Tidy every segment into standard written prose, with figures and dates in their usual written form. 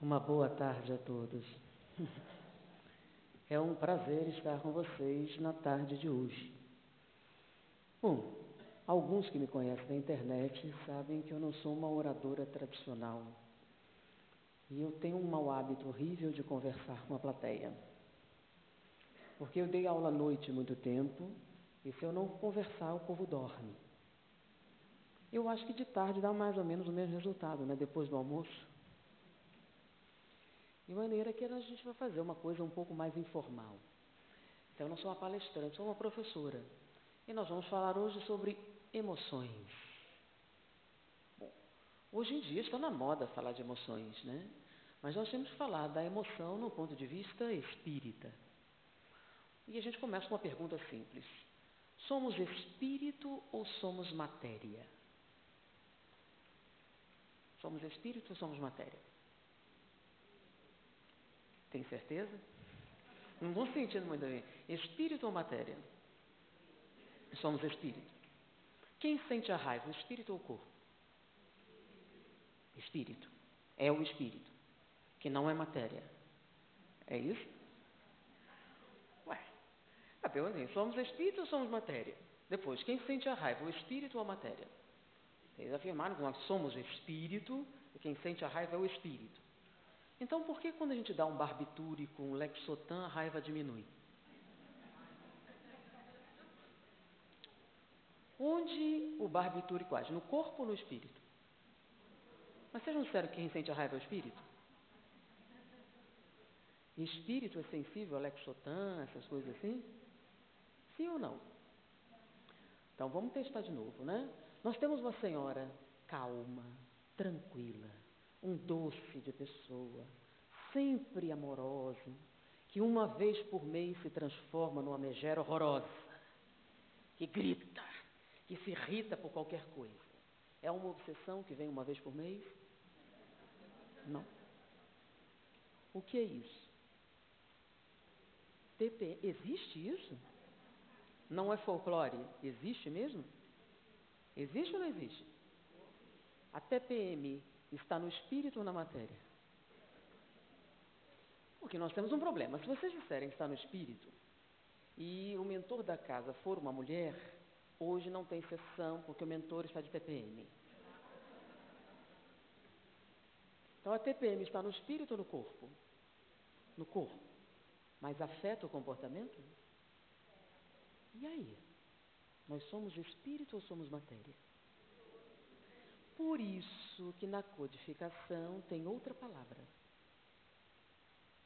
Uma boa tarde a todos. É um prazer estar com vocês na tarde de hoje. Bom, alguns que me conhecem na internet sabem que eu não sou uma oradora tradicional. E eu tenho um mau hábito horrível de conversar com a plateia. Porque eu dei aula à noite muito tempo, e se eu não conversar, o povo dorme. Eu acho que de tarde dá mais ou menos o mesmo resultado, né? Depois do almoço. De maneira que a gente vai fazer uma coisa um pouco mais informal. Então, eu não sou uma palestrante, sou uma professora. E nós vamos falar hoje sobre emoções. Bom, hoje em dia está na moda falar de emoções, né? Mas nós temos que falar da emoção no ponto de vista espírita. E a gente começa com uma pergunta simples. Somos espírito ou somos matéria? Somos espírito ou somos matéria? Tem certeza? Não estou sentindo muito bem. Espírito ou matéria? Somos espírito. Quem sente a raiva, o espírito ou o corpo? Espírito. É o espírito, que não é matéria. É isso? Ué, a pergunta é, somos espírito ou somos matéria? Depois, quem sente a raiva, o espírito ou a matéria? Eles afirmaram que nós somos espírito e quem sente a raiva é o espírito. Então, por que quando a gente dá um barbitúrico, um Lexotan, a raiva diminui? Onde o barbitúrico age? No corpo ou no espírito? Mas vocês não disseram que quem sente a raiva é o espírito? E espírito é sensível a Lexotan, essas coisas assim? Sim ou não? Então, vamos testar de novo, né? Nós temos uma senhora calma, tranquila, um doce de pessoa, sempre amorosa, que uma vez por mês se transforma numa megera horrorosa, que grita, que se irrita por qualquer coisa. É uma obsessão que vem uma vez por mês? Não. O que é isso? Existe isso? Não é folclore? Existe mesmo? Existe ou não existe? A TPM está no espírito ou na matéria? Porque nós temos um problema. Se vocês disserem que está no espírito e o mentor da casa for uma mulher, hoje não tem sessão porque o mentor está de TPM. Então a TPM está no espírito ou no corpo? No corpo. Mas afeta o comportamento? E aí? Nós somos espírito ou somos matéria? Por isso que na codificação tem outra palavra.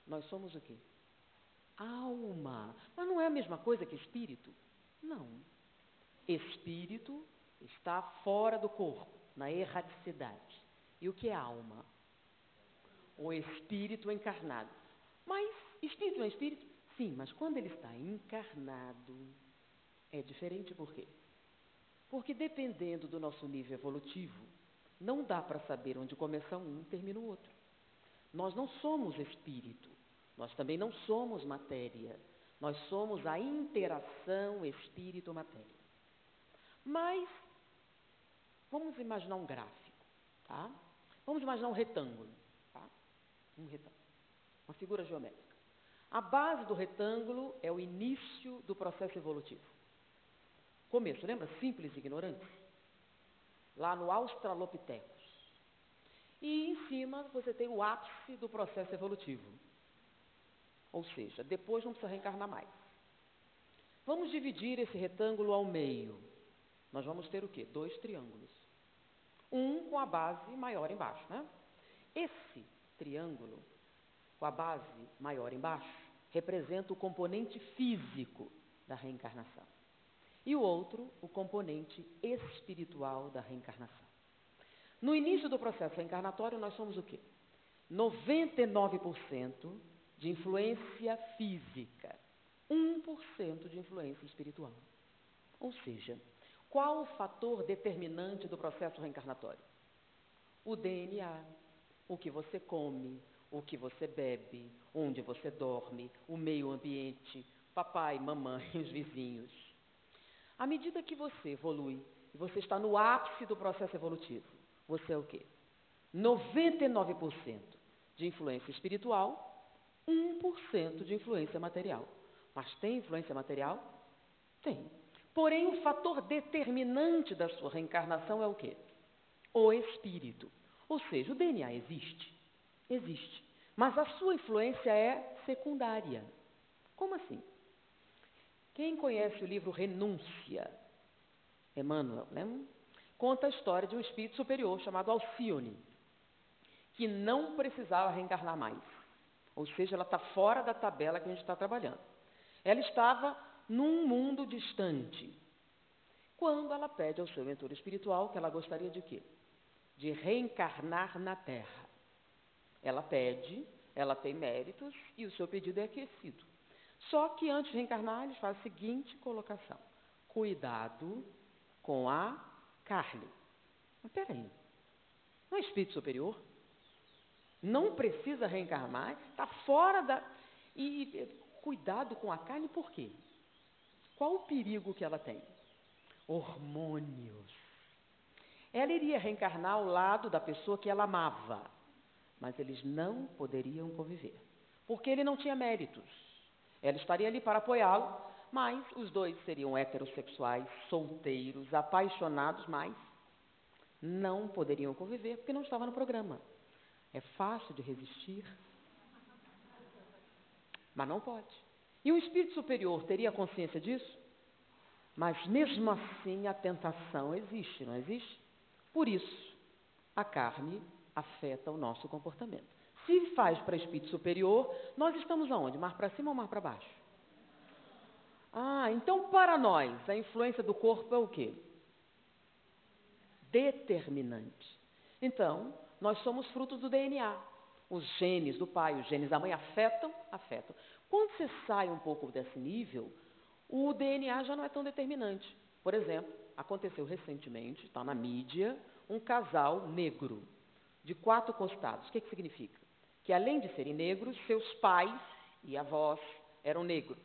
Nós somos o quê? Alma. Mas não é a mesma coisa que espírito? Não. Espírito está fora do corpo, na erraticidade. E o que é alma? O espírito encarnado. Mas espírito não é espírito? Sim, mas quando ele está encarnado, é diferente por quê? Porque dependendo do nosso nível evolutivo, não dá para saber onde começa um e termina o outro. Nós não somos espírito, nós também não somos matéria. Nós somos a interação espírito-matéria. Mas, vamos imaginar um gráfico, tá? Vamos imaginar um retângulo, tá? Um retângulo, uma figura geométrica. A base do retângulo é o início do processo evolutivo. Começo, lembra? Simples e ignorante. Lá no Australopithecus. E em cima você tem o ápice do processo evolutivo. Ou seja, depois não precisa reencarnar mais. Vamos dividir esse retângulo ao meio. Nós vamos ter o quê? 2 triângulos. Um com a base maior embaixo, né? Esse triângulo, com a base maior embaixo, representa o componente físico da reencarnação. E o outro, o componente espiritual da reencarnação. No início do processo reencarnatório, nós somos o quê? 99% de influência física, 1% de influência espiritual. Ou seja, qual o fator determinante do processo reencarnatório? O DNA, o que você come, o que você bebe, onde você dorme, o meio ambiente, papai, mamãe, os vizinhos. À medida que você evolui, e você está no ápice do processo evolutivo, você é o quê? 99% de influência espiritual, 1% de influência material. Mas tem influência material? Tem. Porém, o fator determinante da sua reencarnação é o quê? O espírito. Ou seja, o DNA existe? Existe. Mas a sua influência é secundária. Como assim? Quem conhece o livro Renúncia, Emmanuel, né? Conta a história de um espírito superior chamado Alcione, que não precisava reencarnar mais. Ou seja, ela está fora da tabela que a gente está trabalhando. Ela estava num mundo distante, quando ela pede ao seu mentor espiritual que ela gostaria de quê? De reencarnar na Terra. Ela pede, ela tem méritos e o seu pedido é aquecido. Só que antes de reencarnar, eles fazem a seguinte colocação: cuidado com a carne. Mas peraí, não é espírito superior? Não precisa reencarnar, está fora da... E cuidado com a carne por quê? Qual o perigo que ela tem? Hormônios. Ela iria reencarnar ao lado da pessoa que ela amava, mas eles não poderiam conviver, porque ele não tinha méritos. Ela estaria ali para apoiá-lo, mas os dois seriam heterossexuais, solteiros, apaixonados, mas não poderiam conviver, porque não estava no programa. É fácil de resistir, mas não pode. E um espírito superior teria consciência disso? Mas mesmo assim a tentação existe, não existe? Por isso, a carne afeta o nosso comportamento. Se faz para espírito superior, nós estamos aonde? Mar para cima ou mar para baixo? Então para nós, a influência do corpo é o quê? Determinante. Então, nós somos frutos do DNA. Os genes do pai, os genes da mãe afetam? Afetam. Quando você sai um pouco desse nível, o DNA já não é tão determinante. Por exemplo, aconteceu recentemente, está na mídia, um casal negro, de 4 costados. O que significa? Que além de serem negros, seus pais e avós eram negros.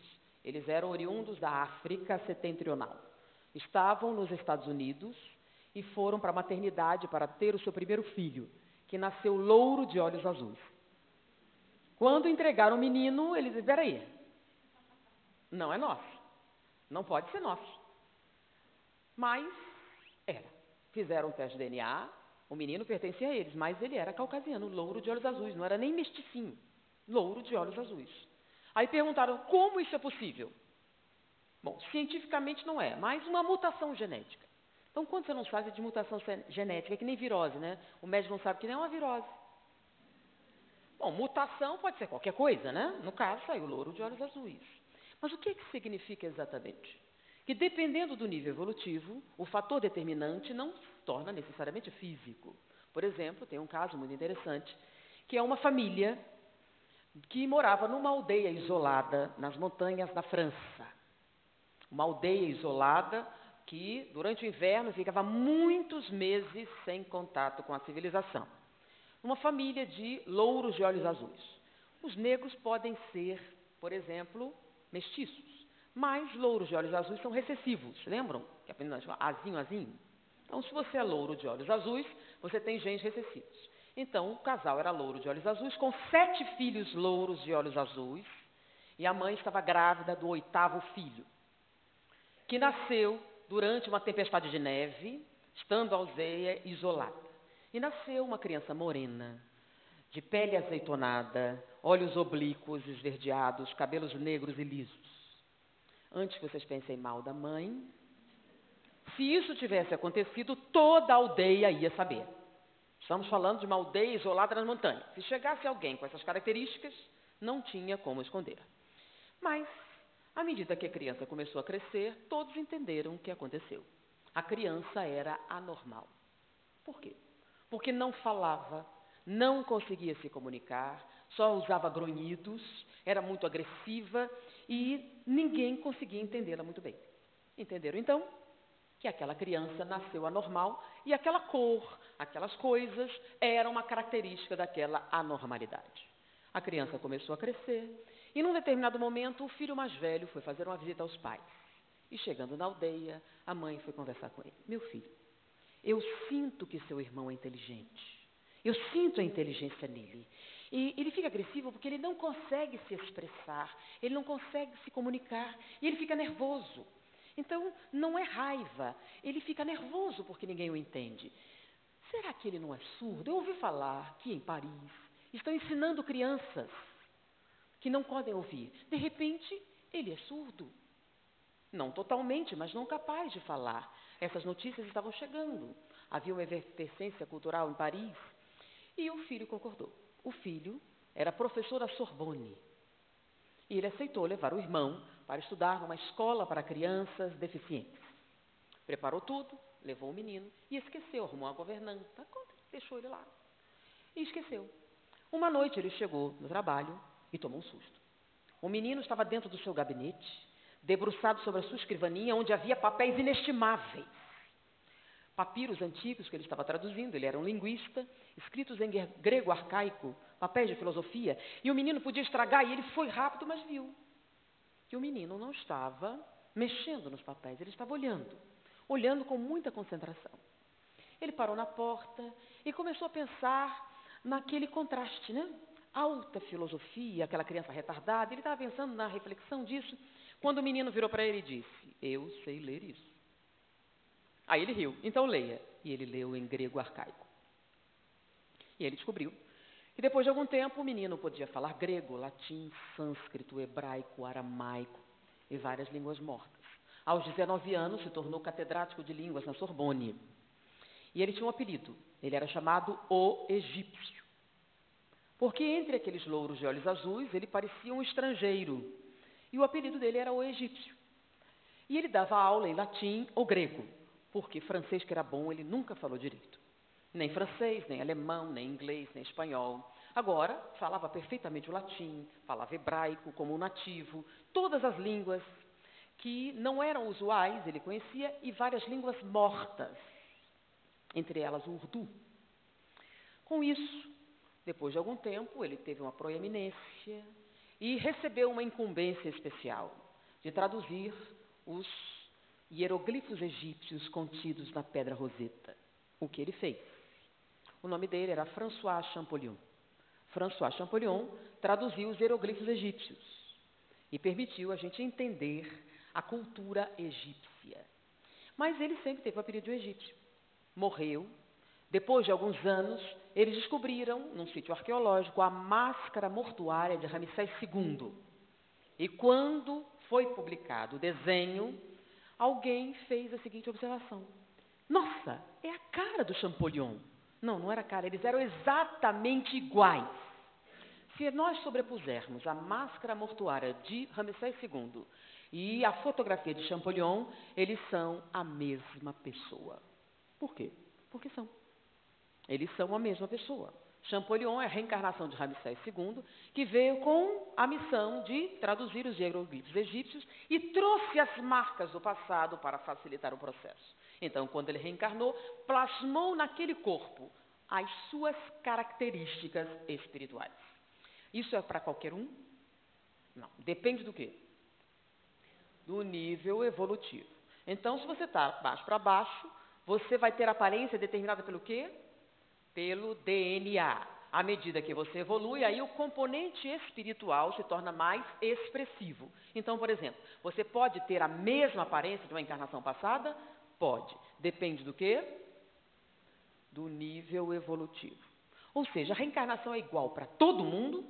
Eles eram oriundos da África setentrional. Estavam nos Estados Unidos e foram para a maternidade para ter o seu primeiro filho, que nasceu louro de olhos azuis. Quando entregaram o menino, eles disseram: peraí, não é nosso, não pode ser nosso. Mas era. Fizeram um teste de DNA, o menino pertencia a eles, mas ele era caucasiano, louro de olhos azuis, não era nem mesticinho, louro de olhos azuis. Aí perguntaram: como isso é possível? Bom, cientificamente não é, mas uma mutação genética. Então, quando você não sabe de mutação genética, é que nem virose, né? O médico não sabe que nem é uma virose. Bom, mutação pode ser qualquer coisa, né? No caso, saiu louro de olhos azuis. Mas o que significa exatamente? Que dependendo do nível evolutivo, o fator determinante não se torna necessariamente físico. Por exemplo, tem um caso muito interessante, que é uma família que morava numa aldeia isolada nas montanhas da França. Uma aldeia isolada que, durante o inverno, ficava muitos meses sem contato com a civilização. Uma família de louros de olhos azuis. Os negros podem ser, por exemplo, mestiços, mas louros de olhos azuis são recessivos, lembram? Que aprendemos azinho, azinho. Então, se você é louro de olhos azuis, você tem genes recessivos. Então, o casal era louro de olhos azuis, com 7 filhos louros de olhos azuis, e a mãe estava grávida do 8º filho, que nasceu durante uma tempestade de neve, estando a aldeia isolada. E nasceu uma criança morena, de pele azeitonada, olhos oblíquos esverdeados, cabelos negros e lisos. Antes que vocês pensem mal da mãe, se isso tivesse acontecido, toda a aldeia ia saber. Estamos falando de uma aldeia isolada nas montanhas. Se chegasse alguém com essas características, não tinha como esconder. Mas, à medida que a criança começou a crescer, todos entenderam o que aconteceu. A criança era anormal. Por quê? Porque não falava, não conseguia se comunicar, só usava grunhidos, era muito agressiva e ninguém conseguia entendê-la muito bem. Entenderam, então, que aquela criança nasceu anormal e aquela cor, aquelas coisas, eram uma característica daquela anormalidade. A criança começou a crescer e, num determinado momento, o filho mais velho foi fazer uma visita aos pais. E, chegando na aldeia, a mãe foi conversar com ele. Meu filho, eu sinto que seu irmão é inteligente. Eu sinto a inteligência nele. E ele fica agressivo porque ele não consegue se expressar, ele não consegue se comunicar e ele fica nervoso. Então, não é raiva, ele fica nervoso porque ninguém o entende. Será que ele não é surdo? Eu ouvi falar que em Paris estão ensinando crianças que não podem ouvir. De repente, ele é surdo. Não totalmente, mas não capaz de falar. Essas notícias estavam chegando. Havia uma efervescência cultural em Paris e o filho concordou. O filho era professor da Sorbonne e ele aceitou levar o irmão para estudar numa escola para crianças deficientes. Preparou tudo, levou o menino e esqueceu, arrumou uma governanta, deixou ele lá e esqueceu. Uma noite ele chegou no trabalho e tomou um susto. O menino estava dentro do seu gabinete, debruçado sobre a sua escrivaninha, onde havia papéis inestimáveis. Papiros antigos que ele estava traduzindo, ele era um linguista, escritos em grego arcaico, papéis de filosofia, e o menino podia estragar, e ele foi rápido, mas viu que o menino não estava mexendo nos papéis, ele estava olhando com muita concentração. Ele parou na porta e começou a pensar naquele contraste, né? Alta filosofia, aquela criança retardada, ele estava pensando na reflexão disso, quando o menino virou para ele e disse: eu sei ler isso. Aí ele riu, então leia. E ele leu em grego arcaico. E ele descobriu que depois de algum tempo o menino podia falar grego, latim, sânscrito, hebraico, aramaico e várias línguas mortas. Aos 19 anos se tornou catedrático de línguas na Sorbonne. E ele tinha um apelido, ele era chamado o egípcio. Porque entre aqueles louros de olhos azuis ele parecia um estrangeiro. E o apelido dele era o egípcio. E ele dava aula em latim ou grego. Porque francês, que era bom, ele nunca falou direito. Nem francês, nem alemão, nem inglês, nem espanhol. Agora, falava perfeitamente o latim, falava hebraico como um nativo, todas as línguas que não eram usuais, ele conhecia, e várias línguas mortas, entre elas o urdu. Com isso, depois de algum tempo, ele teve uma proeminência e recebeu uma incumbência especial de traduzir os hieroglifos egípcios contidos na Pedra Roseta. O que ele fez? O nome dele era François Champollion. François Champollion traduziu os hieroglifos egípcios e permitiu a gente entender a cultura egípcia. Mas ele sempre teve o apelido de egípcio. Morreu. Depois de alguns anos, eles descobriram, num sítio arqueológico, a máscara mortuária de Ramsés II. E quando foi publicado o desenho, alguém fez a seguinte observação: nossa, é a cara do Champollion. Não, não era a cara, eles eram exatamente iguais. Se nós sobrepusermos a máscara mortuária de Ramsés II e a fotografia de Champollion, eles são a mesma pessoa. Por quê? Porque são. Eles são a mesma pessoa. Champollion é a reencarnação de Ramsés II, que veio com a missão de traduzir os hieroglifos egípcios e trouxe as marcas do passado para facilitar o processo. Então, quando ele reencarnou, plasmou naquele corpo as suas características espirituais. Isso é para qualquer um? Não. Depende do quê? Do nível evolutivo. Então, se você está baixo para baixo, você vai ter aparência determinada pelo quê? Pelo DNA. À medida que você evolui, aí o componente espiritual se torna mais expressivo. Então, por exemplo, você pode ter a mesma aparência de uma encarnação passada? Pode. Depende do quê? Do nível evolutivo. Ou seja, a reencarnação é igual para todo mundo?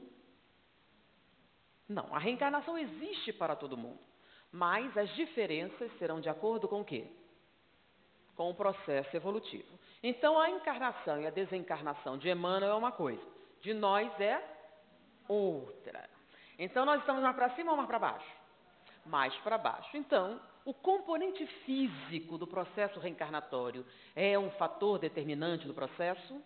Não, a reencarnação existe para todo mundo. Mas as diferenças serão de acordo com o quê? Com o processo evolutivo. Então, a encarnação e a desencarnação de Emmanuel é uma coisa, de nós é outra. Então, nós estamos mais para cima ou mais para baixo? Mais para baixo. Então, o componente físico do processo reencarnatório é um fator determinante do processo?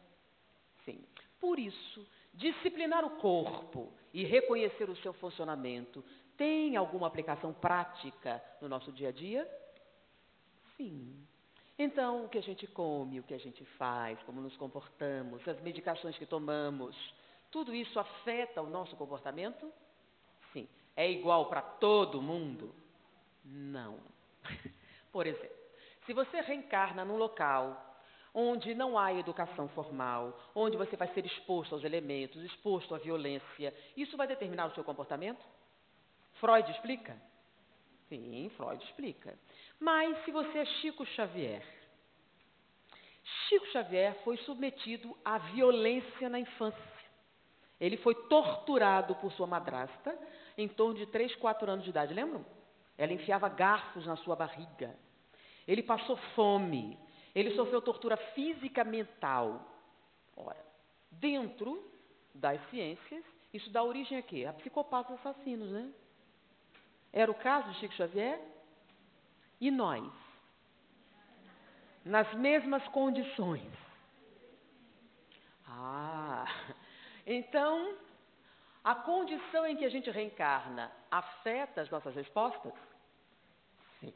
Sim. Por isso, disciplinar o corpo e reconhecer o seu funcionamento tem alguma aplicação prática no nosso dia a dia? Sim. Então, o que a gente come, o que a gente faz, como nos comportamos, as medicações que tomamos, tudo isso afeta o nosso comportamento? Sim. É igual para todo mundo? Não. Por exemplo, se você reencarna num local onde não há educação formal, onde você vai ser exposto aos elementos, exposto à violência, isso vai determinar o seu comportamento? Freud explica? Sim, Freud explica. Mas se você é Chico Xavier, Chico Xavier foi submetido à violência na infância. Ele foi torturado por sua madrasta em torno de 3, 4 anos de idade, lembram? Ela enfiava garfos na sua barriga. Ele passou fome. Ele sofreu tortura física mental. Ora, dentro das ciências, isso dá origem a quê? A psicopatas assassinos, né? Era o caso de Chico Xavier? E nós? Nas mesmas condições. Então, a condição em que a gente reencarna afeta as nossas respostas? Sim.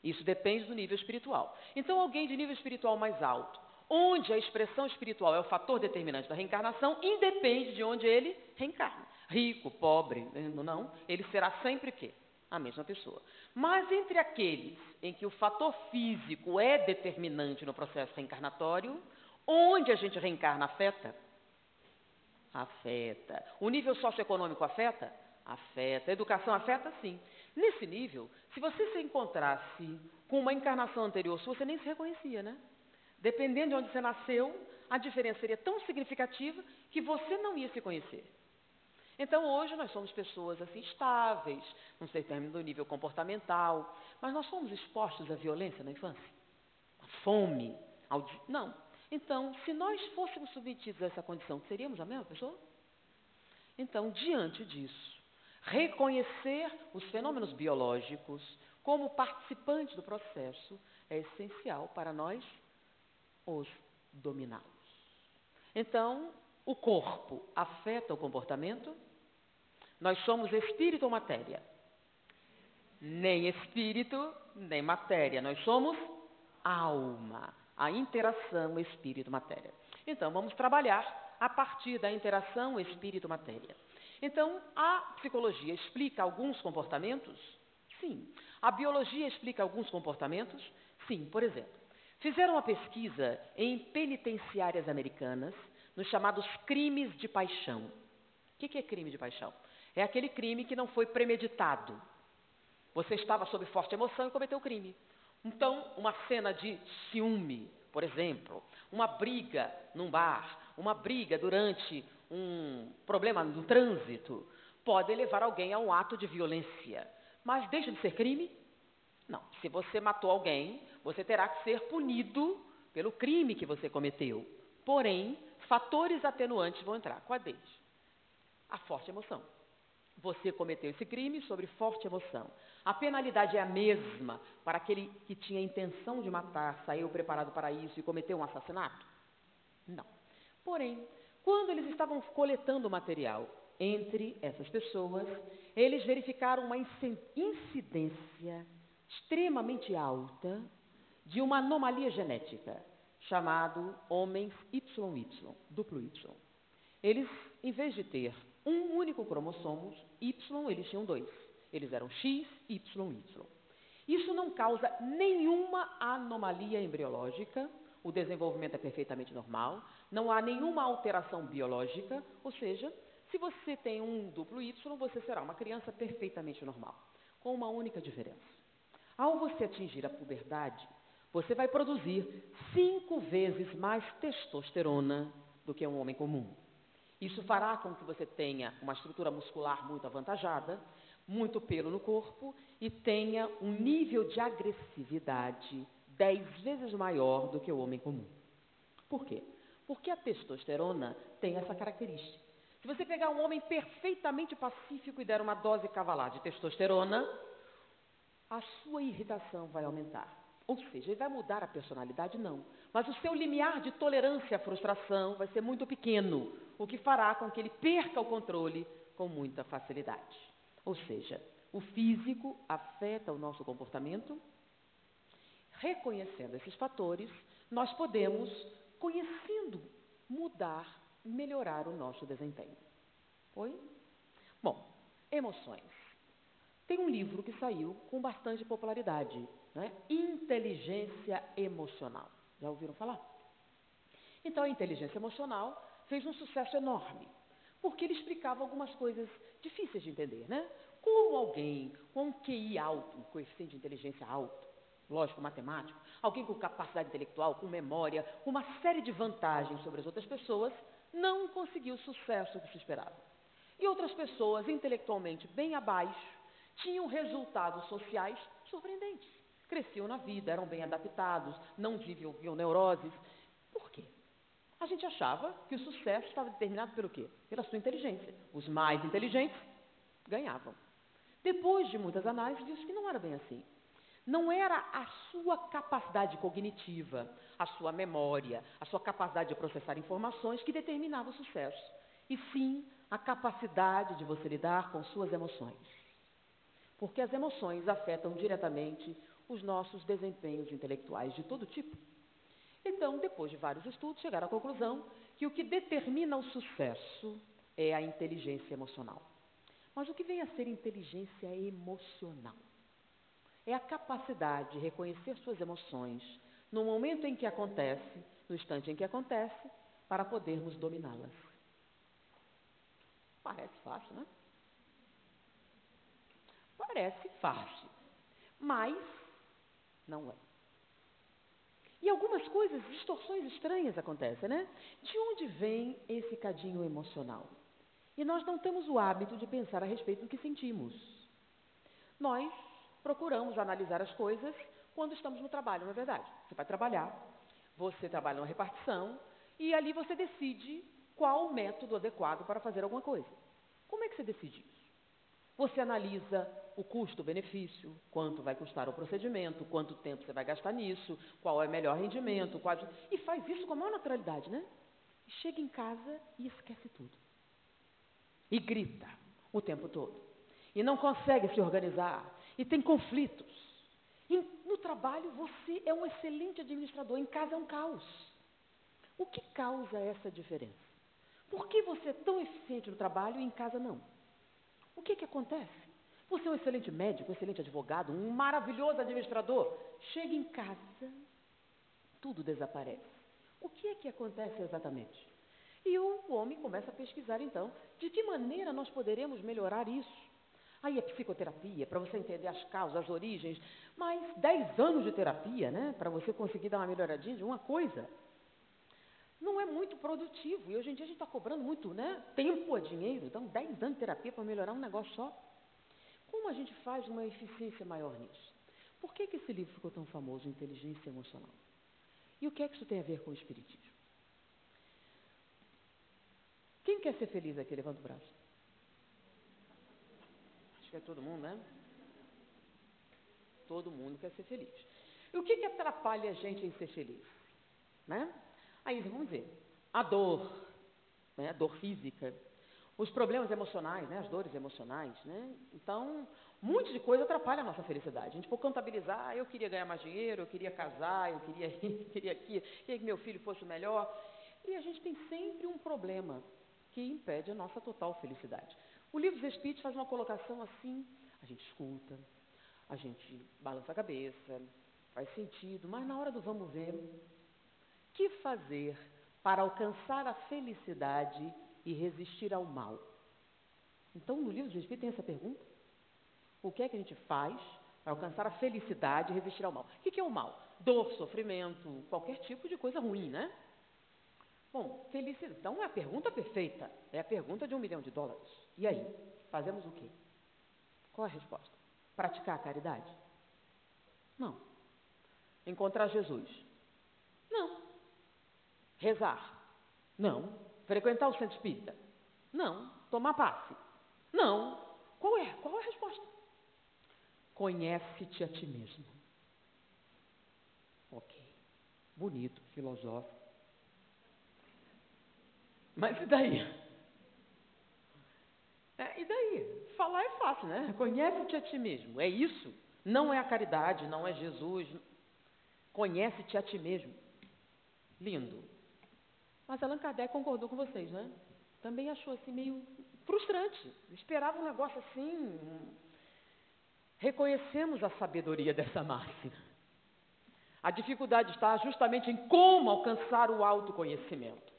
Isso depende do nível espiritual. Então, alguém de nível espiritual mais alto, onde a expressão espiritual é o fator determinante da reencarnação, independe de onde ele reencarna. Rico, pobre, não, ele será sempre o quê? A mesma pessoa. Mas entre aqueles em que o fator físico é determinante no processo reencarnatório, onde a gente reencarna afeta? Afeta. O nível socioeconômico afeta? Afeta. A educação afeta? Sim. Nesse nível, se você se encontrasse com uma encarnação anterior sua, você nem se reconhecia, né? Dependendo de onde você nasceu, a diferença seria tão significativa que você não ia se conhecer. Então, hoje, nós somos pessoas assim estáveis, não sei termino do nível comportamental, mas nós fomos expostos à violência na infância? À fome? Não. Então, se nós fôssemos submetidos a essa condição, seríamos a mesma pessoa? Então, diante disso, reconhecer os fenômenos biológicos como participantes do processo é essencial para nós os dominá-los. Então, o corpo afeta o comportamento? Nós somos espírito ou matéria? Nem espírito, nem matéria. Nós somos alma. A interação espírito-matéria. Então, vamos trabalhar a partir da interação espírito-matéria. Então, a psicologia explica alguns comportamentos? Sim. A biologia explica alguns comportamentos? Sim. Por exemplo, fizeram uma pesquisa em penitenciárias americanas nos chamados crimes de paixão. O que é crime de paixão? É aquele crime que não foi premeditado. Você estava sob forte emoção e cometeu o crime. Então, uma cena de ciúme, por exemplo, uma briga num bar, uma briga durante um problema no trânsito, pode levar alguém a um ato de violência. Mas deixa de ser crime? Não. Se você matou alguém, você terá que ser punido pelo crime que você cometeu. Porém, fatores atenuantes vão entrar. Qual deles? A forte emoção. Você cometeu esse crime sobre forte emoção. A penalidade é a mesma para aquele que tinha a intenção de matar, saiu preparado para isso e cometeu um assassinato? Não. Porém, quando eles estavam coletando o material entre essas pessoas, eles verificaram uma incidência extremamente alta de uma anomalia genética, chamado homens YY, duplo Y. Eles, em vez de ter um único cromossomo, Y, eles tinham 2. Eles eram X, Y, Y. Isso não causa nenhuma anomalia embriológica, o desenvolvimento é perfeitamente normal, não há nenhuma alteração biológica, ou seja, se você tem um duplo Y, você será uma criança perfeitamente normal, com uma única diferença. Ao você atingir a puberdade, você vai produzir 5 vezes mais testosterona do que um homem comum. Isso fará com que você tenha uma estrutura muscular muito avantajada, muito pelo no corpo e tenha um nível de agressividade 10 vezes maior do que o homem comum. Por quê? Porque a testosterona tem essa característica. Se você pegar um homem perfeitamente pacífico e der uma dose cavalar de testosterona, a sua irritação vai aumentar. Ou seja, ele vai mudar a personalidade? Não. Mas o seu limiar de tolerância à frustração vai ser muito pequeno, o que fará com que ele perca o controle com muita facilidade. Ou seja, o físico afeta o nosso comportamento. Reconhecendo esses fatores, nós podemos, conhecendo, mudar, melhorar o nosso desempenho. Oi? Bom, emoções. Tem um livro que saiu com bastante popularidade, né? Inteligência emocional. Já ouviram falar? Então, a inteligência emocional fez um sucesso enorme, porque ele explicava algumas coisas difíceis de entender, né? Como alguém com um QI alto, um coeficiente de inteligência alto, lógico, matemático, alguém com capacidade intelectual, com memória, com uma série de vantagens sobre as outras pessoas, não conseguiu o sucesso que se esperava. E outras pessoas, intelectualmente bem abaixo, tinham resultados sociais surpreendentes. Cresciam na vida, eram bem adaptados, não desenvolviam neuroses. Por quê? A gente achava que o sucesso estava determinado pelo quê? Pela sua inteligência. Os mais inteligentes ganhavam. Depois de muitas análises, viu-se que não era bem assim. Não era a sua capacidade cognitiva, a sua memória, a sua capacidade de processar informações que determinava o sucesso, e sim a capacidade de você lidar com suas emoções. Porque as emoções afetam diretamente os nossos desempenhos intelectuais de todo tipo. Então, depois de vários estudos, chegaram à conclusão que o que determina o sucesso é a inteligência emocional. Mas o que vem a ser inteligência emocional? É a capacidade de reconhecer suas emoções no momento em que acontece, no instante em que acontece, para podermos dominá-las. Parece fácil, né? Parece fácil, mas não é. E algumas coisas, distorções estranhas acontecem, né? De onde vem esse cadinho emocional? E nós não temos o hábito de pensar a respeito do que sentimos. Nós procuramos analisar as coisas quando estamos no trabalho, não é verdade? Você vai trabalhar, você trabalha numa repartição e ali você decide qual o método adequado para fazer alguma coisa. Como é que você decide isso? Você analisa o custo-benefício, quanto vai custar o procedimento, quanto tempo você vai gastar nisso, qual é o melhor rendimento, e faz isso com a maior naturalidade, né? Chega em casa e esquece tudo. E grita o tempo todo. E não consegue se organizar. E tem conflitos. E no trabalho você é um excelente administrador, em casa é um caos. O que causa essa diferença? Por que você é tão eficiente no trabalho e em casa não? O que acontece? Você é um excelente médico, um excelente advogado, um maravilhoso administrador. Chega em casa, tudo desaparece. O que é que acontece exatamente? E o homem começa a pesquisar, então, de que maneira nós poderemos melhorar isso. Aí é psicoterapia, para você entender as causas, as origens, mas 10 anos de terapia, né, para você conseguir dar uma melhoradinha de uma coisa, não é muito produtivo. E hoje em dia a gente está cobrando muito, né? Tempo é dinheiro, então 10 anos de terapia para melhorar um negócio só. Como a gente faz uma eficiência maior nisso? Por que esse livro ficou tão famoso, Inteligência Emocional? E o que é que isso tem a ver com o Espiritismo? Quem quer ser feliz aqui? Levanta o braço. Acho que é todo mundo, né? Todo mundo quer ser feliz. E o que atrapalha a gente em ser feliz? Né? Aí vamos ver. A dor, né? A dor física, os problemas emocionais, né? As dores emocionais, né? Então, um monte de coisa atrapalha a nossa felicidade. A gente for contabilizar, eu queria ganhar mais dinheiro, eu queria casar, eu queria isso, eu queria aquilo, queria que meu filho fosse o melhor. E a gente tem sempre um problema que impede a nossa total felicidade. O livro dos Espíritos faz uma colocação assim, a gente escuta, a gente balança a cabeça, faz sentido, mas na hora do vamos ver, o que fazer para alcançar a felicidade e resistir ao mal? Então, no livro dos Espíritos tem essa pergunta. O que é que a gente faz para alcançar a felicidade e resistir ao mal? O que é o mal? Dor, sofrimento, qualquer tipo de coisa ruim, né? Bom, felicidade. Então, é a pergunta perfeita. É a pergunta de $1 milhão. E aí? Fazemos o quê? Qual é a resposta? Praticar a caridade? Não. Encontrar Jesus? Não. Rezar? Não. Frequentar o centro espírita? Não. Tomar passe? Não. Qual é? Qual é a resposta? Conhece-te a ti mesmo. Ok. Bonito, filosófico. Mas e daí? E daí? Falar é fácil, né? Conhece-te a ti mesmo. É isso? Não é a caridade, não é Jesus. Conhece-te a ti mesmo. Lindo. Mas Allan Kardec concordou com vocês, né? Também achou assim meio frustrante. Esperava um negócio assim. Reconhecemos a sabedoria dessa máxima. A dificuldade está justamente em como alcançar o autoconhecimento.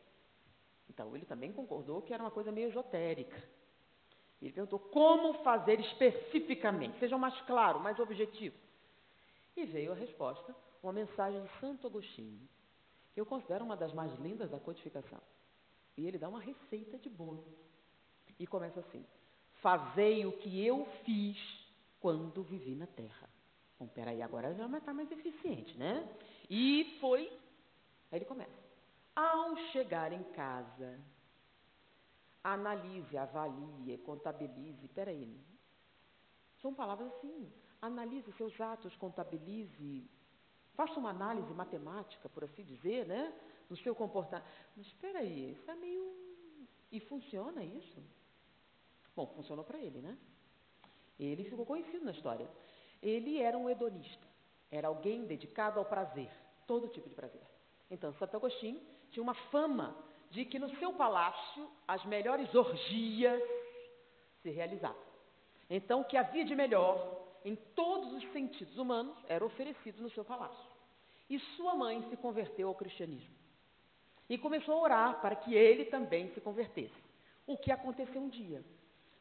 Então, ele também concordou que era uma coisa meio esotérica. Ele perguntou como fazer especificamente, seja mais claro, mais objetivo. E veio a resposta, uma mensagem de Santo Agostinho, que eu considero uma das mais lindas da codificação. E ele dá uma receita de bolo. E começa assim: fazei o que eu fiz quando vivi na terra. Bom, peraí, agora já está mais eficiente, né? E foi... Aí ele começa. Ao chegar em casa, analise, avalie, contabilize. Peraí, são palavras assim. Analise seus atos, contabilize, faça uma análise matemática, por assim dizer, né? Do seu comportamento. Mas espera aí, isso é meio... E funciona isso? Bom, funcionou para ele, né? Ele ficou conhecido na história. Ele era um hedonista. Era alguém dedicado ao prazer, todo tipo de prazer. Então, Santo Agostinho tinha uma fama de que no seu palácio as melhores orgias se realizavam. Então, o que havia de melhor em todos os sentidos humanos era oferecido no seu palácio. E sua mãe se converteu ao cristianismo. E começou a orar para que ele também se convertesse. O que aconteceu um dia?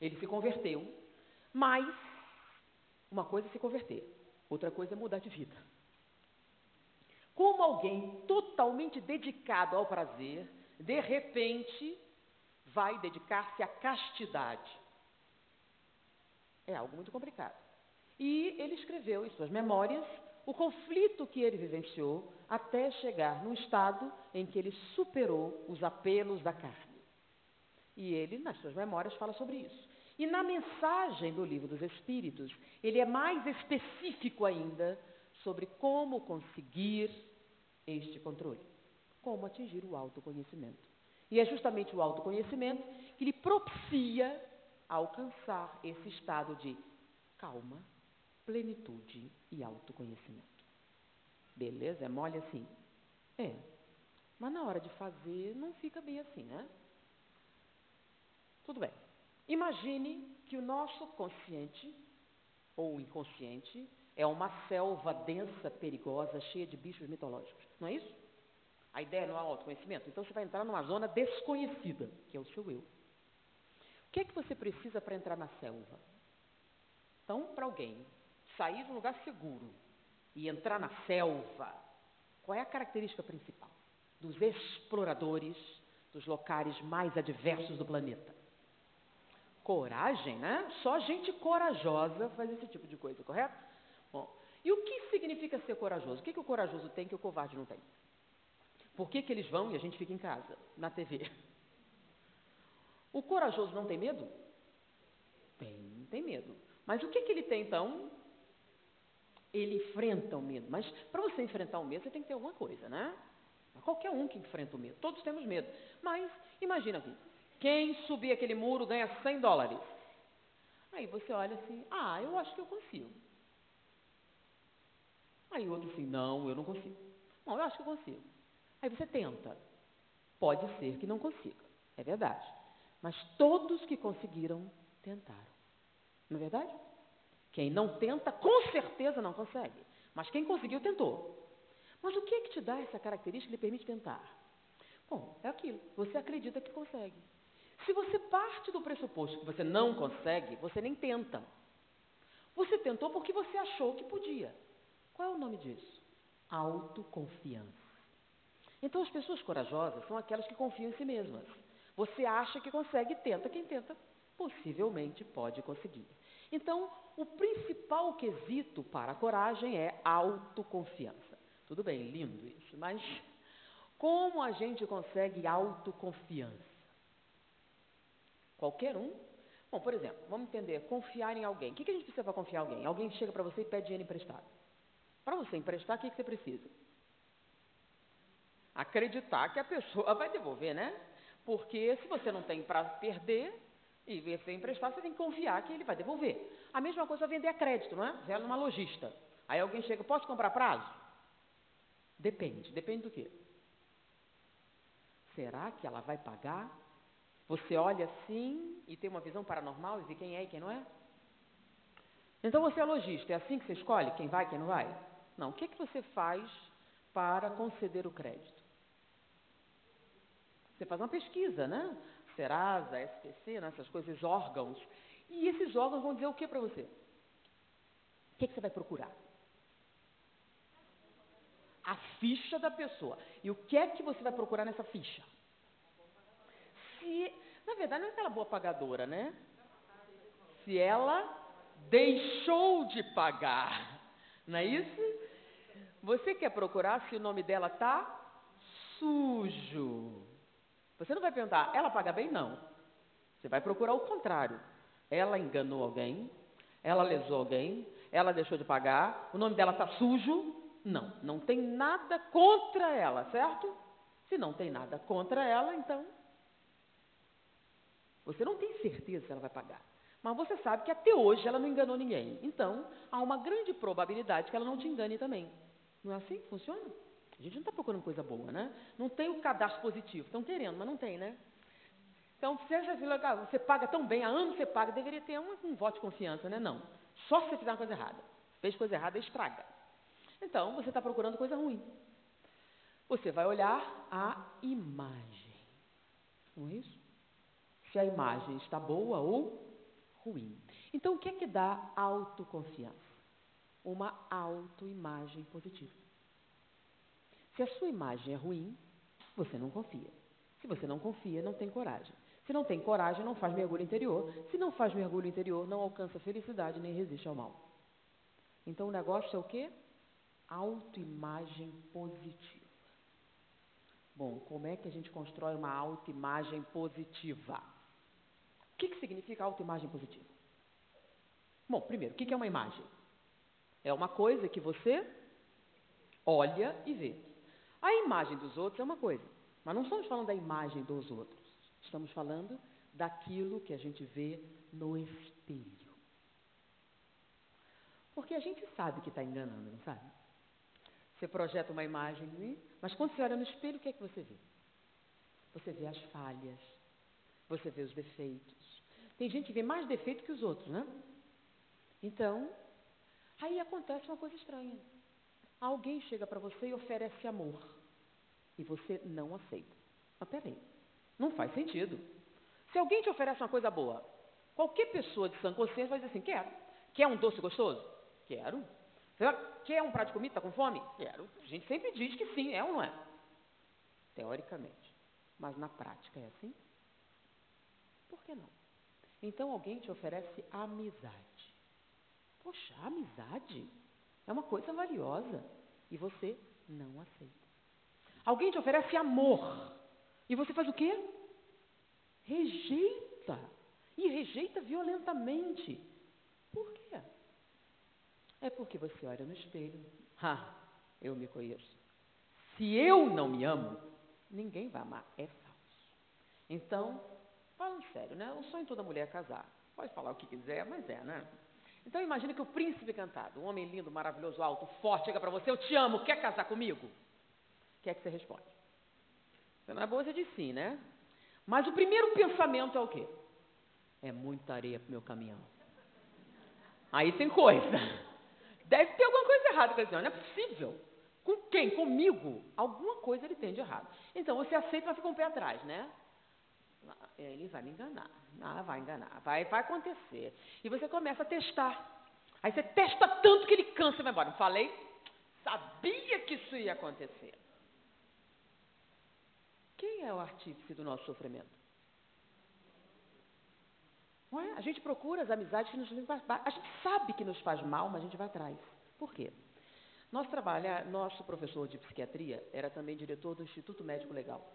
Ele se converteu, mas uma coisa é se converter, outra coisa é mudar de vida. Como alguém totalmente dedicado ao prazer, de repente, vai dedicar-se à castidade. É algo muito complicado. E ele escreveu em suas memórias o conflito que ele vivenciou até chegar num estado em que ele superou os apelos da carne. E ele, nas suas memórias, fala sobre isso. E na mensagem do Livro dos Espíritos, ele é mais específico ainda sobre como conseguir este controle, como atingir o autoconhecimento. E é justamente o autoconhecimento que lhe propicia alcançar esse estado de calma, plenitude e autoconhecimento. Beleza? É mole assim? É. Mas na hora de fazer, não fica bem assim, né? Tudo bem. Imagine que o nosso consciente, ou inconsciente, é uma selva densa, perigosa, cheia de bichos mitológicos. Não é isso? A ideia não é o autoconhecimento? Então você vai entrar numa zona desconhecida, que é o seu eu. O que é que você precisa para entrar na selva? Então, para alguém sair de um lugar seguro e entrar na selva, qual é a característica principal dos exploradores dos locais mais adversos do planeta? Coragem, né? Só gente corajosa faz esse tipo de coisa, correto? Bom, e o que significa ser corajoso? O que o corajoso tem que o covarde não tem? Por que eles vão e a gente fica em casa, na TV? O corajoso não tem medo? Tem medo. Mas o que ele tem, então? Ele enfrenta o medo. Mas para você enfrentar o medo, você tem que ter alguma coisa, né? Qualquer um que enfrenta o medo. Todos temos medo. Mas, imagina aqui. Quem subir aquele muro ganha $100. Aí você olha assim, eu acho que eu consigo. Aí o outro assim, não, eu não consigo. Não, eu acho que eu consigo. Aí você tenta. Pode ser que não consiga. É verdade. Mas todos que conseguiram, tentaram. Não é verdade? Quem não tenta, com certeza não consegue. Mas quem conseguiu, tentou. Mas o que é que te dá essa característica que lhe permite tentar? Bom, é aquilo. Você acredita que consegue. Se você parte do pressuposto que você não consegue, você nem tenta. Você tentou porque você achou que podia. Qual é o nome disso? Autoconfiança. Então, as pessoas corajosas são aquelas que confiam em si mesmas. Você acha que consegue e tenta. Quem tenta, possivelmente pode conseguir. Então, o principal quesito para a coragem é autoconfiança. Tudo bem, lindo isso, mas como a gente consegue autoconfiança? Qualquer um? Bom, por exemplo, vamos entender, confiar em alguém. O que a gente precisa para confiar em alguém? Alguém chega para você e pede dinheiro emprestado. Para você emprestar, o que você precisa? Acreditar que a pessoa vai devolver, né? Porque se você não tem para perder e você emprestar, você tem que confiar que ele vai devolver. A mesma coisa é vender a crédito, não é? Você é numa lojista. Aí alguém chega, posso comprar prazo? Depende. Depende do quê? Será que ela vai pagar? Você olha assim e tem uma visão paranormal e vê quem é e quem não é? Então você é lojista, é assim que você escolhe quem vai e quem não vai? Não, o que você faz para conceder o crédito? Você faz uma pesquisa, né? Serasa, SPC, né? Essas coisas, órgãos. E esses órgãos vão dizer o que para você? O que você vai procurar? A ficha da pessoa. E o que é que você vai procurar nessa ficha? Na verdade, não é aquela boa pagadora, né? Se ela deixou de pagar. Não é isso? Você quer procurar se o nome dela está sujo. Você não vai perguntar, ela paga bem? Não. Você vai procurar o contrário. Ela enganou alguém, ela lesou alguém, ela deixou de pagar, o nome dela está sujo? Não, não tem nada contra ela, certo? Se não tem nada contra ela, então você não tem certeza se ela vai pagar. Mas você sabe que até hoje ela não enganou ninguém. Então, há uma grande probabilidade que ela não te engane também. Não é assim que funciona? A gente não está procurando coisa boa, né? Não tem o cadastro positivo. Estão querendo, mas não tem, né? Então, você paga tão bem, há anos você paga, deveria ter um voto de confiança, né? Não. Só se você fizer uma coisa errada. Fez coisa errada, estraga. Então, você está procurando coisa ruim. Você vai olhar a imagem. Não é isso? Se a imagem está boa ou ruim. Então, o que é que dá autoconfiança? Uma autoimagem positiva. Se a sua imagem é ruim, você não confia. Se você não confia, não tem coragem. Se não tem coragem, não faz mergulho interior. Se não faz mergulho interior, não alcança felicidade nem resiste ao mal. Então, o negócio é o quê? Autoimagem positiva. Bom, como é que a gente constrói uma autoimagem positiva? O que significa autoimagem positiva? Bom, primeiro, o que é uma imagem? É uma coisa que você olha e vê. A imagem dos outros é uma coisa, mas não estamos falando da imagem dos outros. Estamos falando daquilo que a gente vê no espelho. Porque a gente sabe que está enganando, não sabe? Você projeta uma imagem, mas quando você olha no espelho, o que é que você vê? Você vê as falhas, você vê os defeitos. Tem gente que vê mais defeito que os outros, né? Então, aí acontece uma coisa estranha. Alguém chega para você e oferece amor. E você não aceita. Mas peraí, não faz sentido. Se alguém te oferece uma coisa boa, qualquer pessoa de sã consciência vai dizer assim, quero. Quer um doce gostoso? Quero. Quer um prato de comida? Está com fome? Quero. A gente sempre diz que sim, é ou não é? Teoricamente. Mas na prática é assim? Por que não? Então alguém te oferece amizade. Poxa, amizade é uma coisa valiosa. E você não aceita. Alguém te oferece amor. E você faz o quê? Rejeita. E rejeita violentamente. Por quê? É porque você olha no espelho. Eu me conheço. Se eu não me amo, ninguém vai amar. É falso. Então, falando sério, né? O sonho de toda mulher é casar. Pode falar o que quiser, mas é, né? Então, imagina que o príncipe cantado, um homem lindo, maravilhoso, alto, forte, chega para você, eu te amo, quer casar comigo? O que é que você responde? Você não é boa, você diz sim, né? Mas o primeiro pensamento é o quê? É muita areia pro meu caminhão. Aí tem coisa. Deve ter alguma coisa errada com esse homem. Não é possível. Com quem? Comigo? Alguma coisa ele tem de errado. Então você aceita, mas fica um pé atrás, né? Ele vai me enganar. Vai enganar. Vai acontecer. E você começa a testar. Aí você testa tanto que ele cansa e vai embora. Não falei? Sabia que isso ia acontecer. Quem é o artífice do nosso sofrimento? Não é? A gente procura as amizades que nos fazem mal. A gente sabe que nos faz mal, mas a gente vai atrás. Por quê? Nosso professor de psiquiatria era também diretor do Instituto Médico Legal.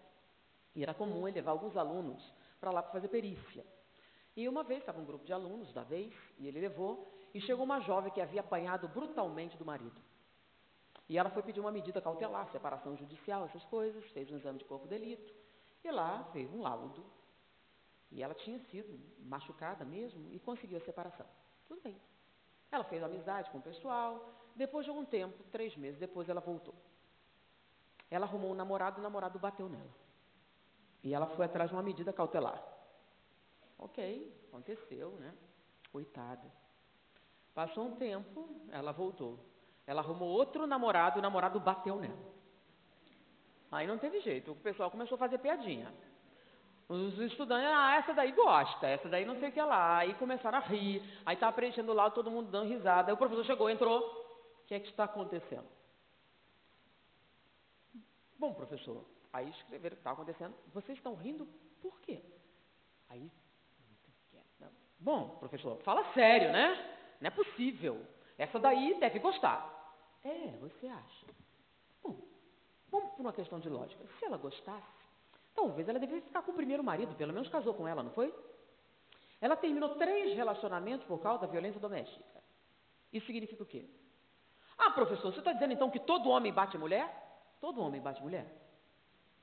E era comum ele levar alguns alunos para lá para fazer perícia. E uma vez, estava um grupo de alunos da vez, e ele levou, e chegou uma jovem que havia apanhado brutalmente do marido. E ela foi pedir uma medida cautelar, separação judicial, essas coisas, fez um exame de corpo de delito, e lá fez um laudo. E ela tinha sido machucada mesmo, e conseguiu a separação. Tudo bem. Ela fez amizade com o pessoal, depois de algum tempo, 3 meses depois, ela voltou. Ela arrumou um namorado, o namorado bateu nela. E ela foi atrás de uma medida cautelar. Ok, aconteceu, né? Coitada. Passou um tempo, ela voltou. Ela arrumou outro namorado, o namorado bateu nela. Aí não teve jeito, o pessoal começou a fazer piadinha. Os estudantes, essa daí gosta, essa daí não sei o que lá. Aí começaram a rir, aí estava preenchendo lá, todo mundo dando risada. Aí o professor chegou, entrou. O que é que está acontecendo? Bom, professor, aí escreveram o que estava acontecendo. Vocês estão rindo por quê? Aí, muito quieto. Bom, professor, fala sério, né? Não é possível. Essa daí deve gostar. Você acha? Bom, vamos por uma questão de lógica. Se ela gostasse, talvez ela deveria ficar com o primeiro marido, pelo menos casou com ela, não foi? Ela terminou 3 relacionamentos por causa da violência doméstica. Isso significa o quê? Ah, professor, você está dizendo então que todo homem bate mulher? Todo homem bate mulher?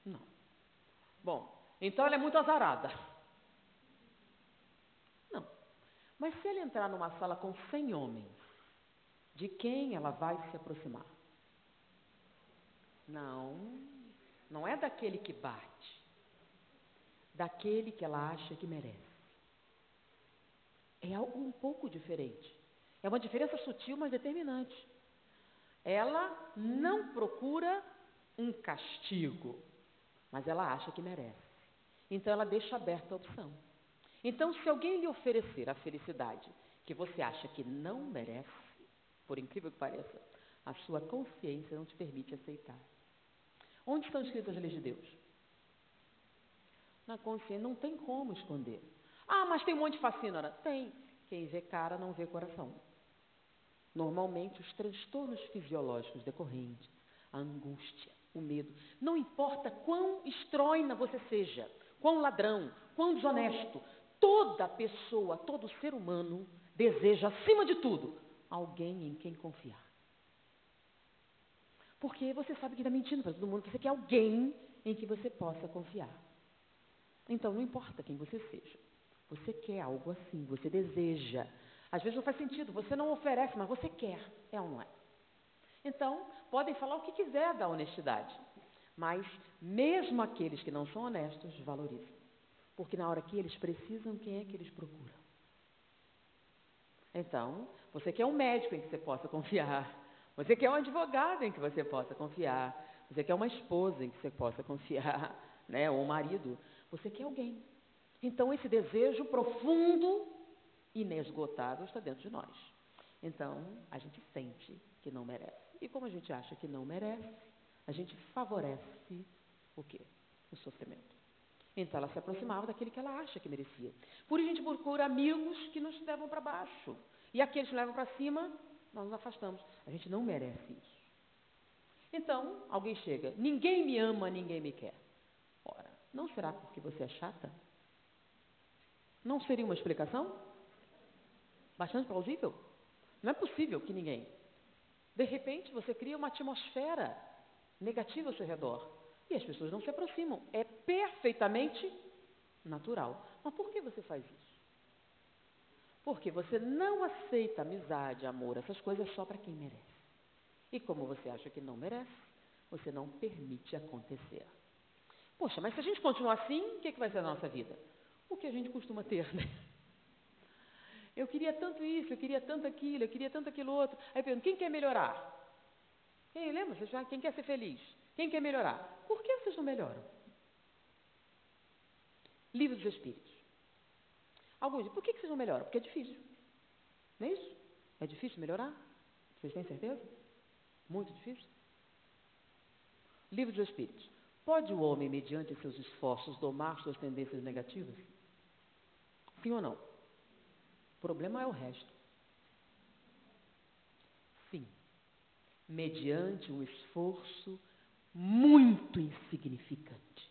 Não. Bom, então ela é muito azarada. Não. Mas se ela entrar numa sala com 100 homens, de quem ela vai se aproximar? Não é daquele que bate, daquele que ela acha que merece. É algo um pouco diferente. É uma diferença sutil, mas determinante. Ela não procura um castigo, mas ela acha que merece. Então ela deixa aberta a opção. Então, se alguém lhe oferecer a felicidade que você acha que não merece, por incrível que pareça, a sua consciência não te permite aceitar. Onde estão escritas as leis de Deus? Na consciência, não tem como esconder. Ah, mas tem um monte de fascínora. Tem. Quem vê cara não vê coração. Normalmente, os transtornos fisiológicos decorrentes, a angústia, o medo, não importa quão estróina você seja, quão ladrão, quão desonesto, toda pessoa, todo ser humano deseja, acima de tudo, alguém em quem confiar. Porque você sabe que está mentindo para todo mundo, você quer alguém em que você possa confiar. Então, não importa quem você seja, você quer algo assim, você deseja. Às vezes não faz sentido, você não oferece, mas você quer, é ou não é? Então, podem falar o que quiser da honestidade, mas mesmo aqueles que não são honestos, valorizam. Porque na hora que eles precisam, quem é que eles procuram? Então, você quer um médico em que você possa confiar, você quer um advogado em que você possa confiar, você quer uma esposa em que você possa confiar, né? Ou um marido, você quer alguém. Então, esse desejo profundo, inesgotável, está dentro de nós. Então, a gente sente que não merece. E como a gente acha que não merece, a gente favorece o quê? O sofrimento. Então, ela se aproximava daquele que ela acha que merecia. Por isso, a gente procura amigos que nos levam para baixo. E aqueles que nos levam para cima, nós nos afastamos. A gente não merece isso. Então, alguém chega, ninguém me ama, ninguém me quer. Ora, não será porque você é chata? Não seria uma explicação? Bastante plausível? Não é possível que ninguém. De repente, você cria uma atmosfera negativa ao seu redor. E as pessoas não se aproximam. É perfeitamente natural. Mas por que você faz isso? Porque você não aceita amizade, amor, essas coisas só para quem merece. E como você acha que não merece, você não permite acontecer. Poxa, mas se a gente continuar assim, o que vai ser a nossa vida? O que a gente costuma ter, né? Eu queria tanto isso, eu queria tanto aquilo, eu queria tanto aquilo outro. Aí eu pergunto, quem quer melhorar? Quem lembra? Quem quer ser feliz? Quem quer melhorar? Por que vocês não melhoram? Livro dos Espíritos. Alguns dizem, por que vocês não melhoram? Porque é difícil. Não é isso? É difícil melhorar? Vocês têm certeza? Muito difícil? Livro dos Espíritos. Pode o homem, mediante seus esforços, domar suas tendências negativas? Sim ou não? O problema é o resto. Sim. Mediante um esforço muito insignificante.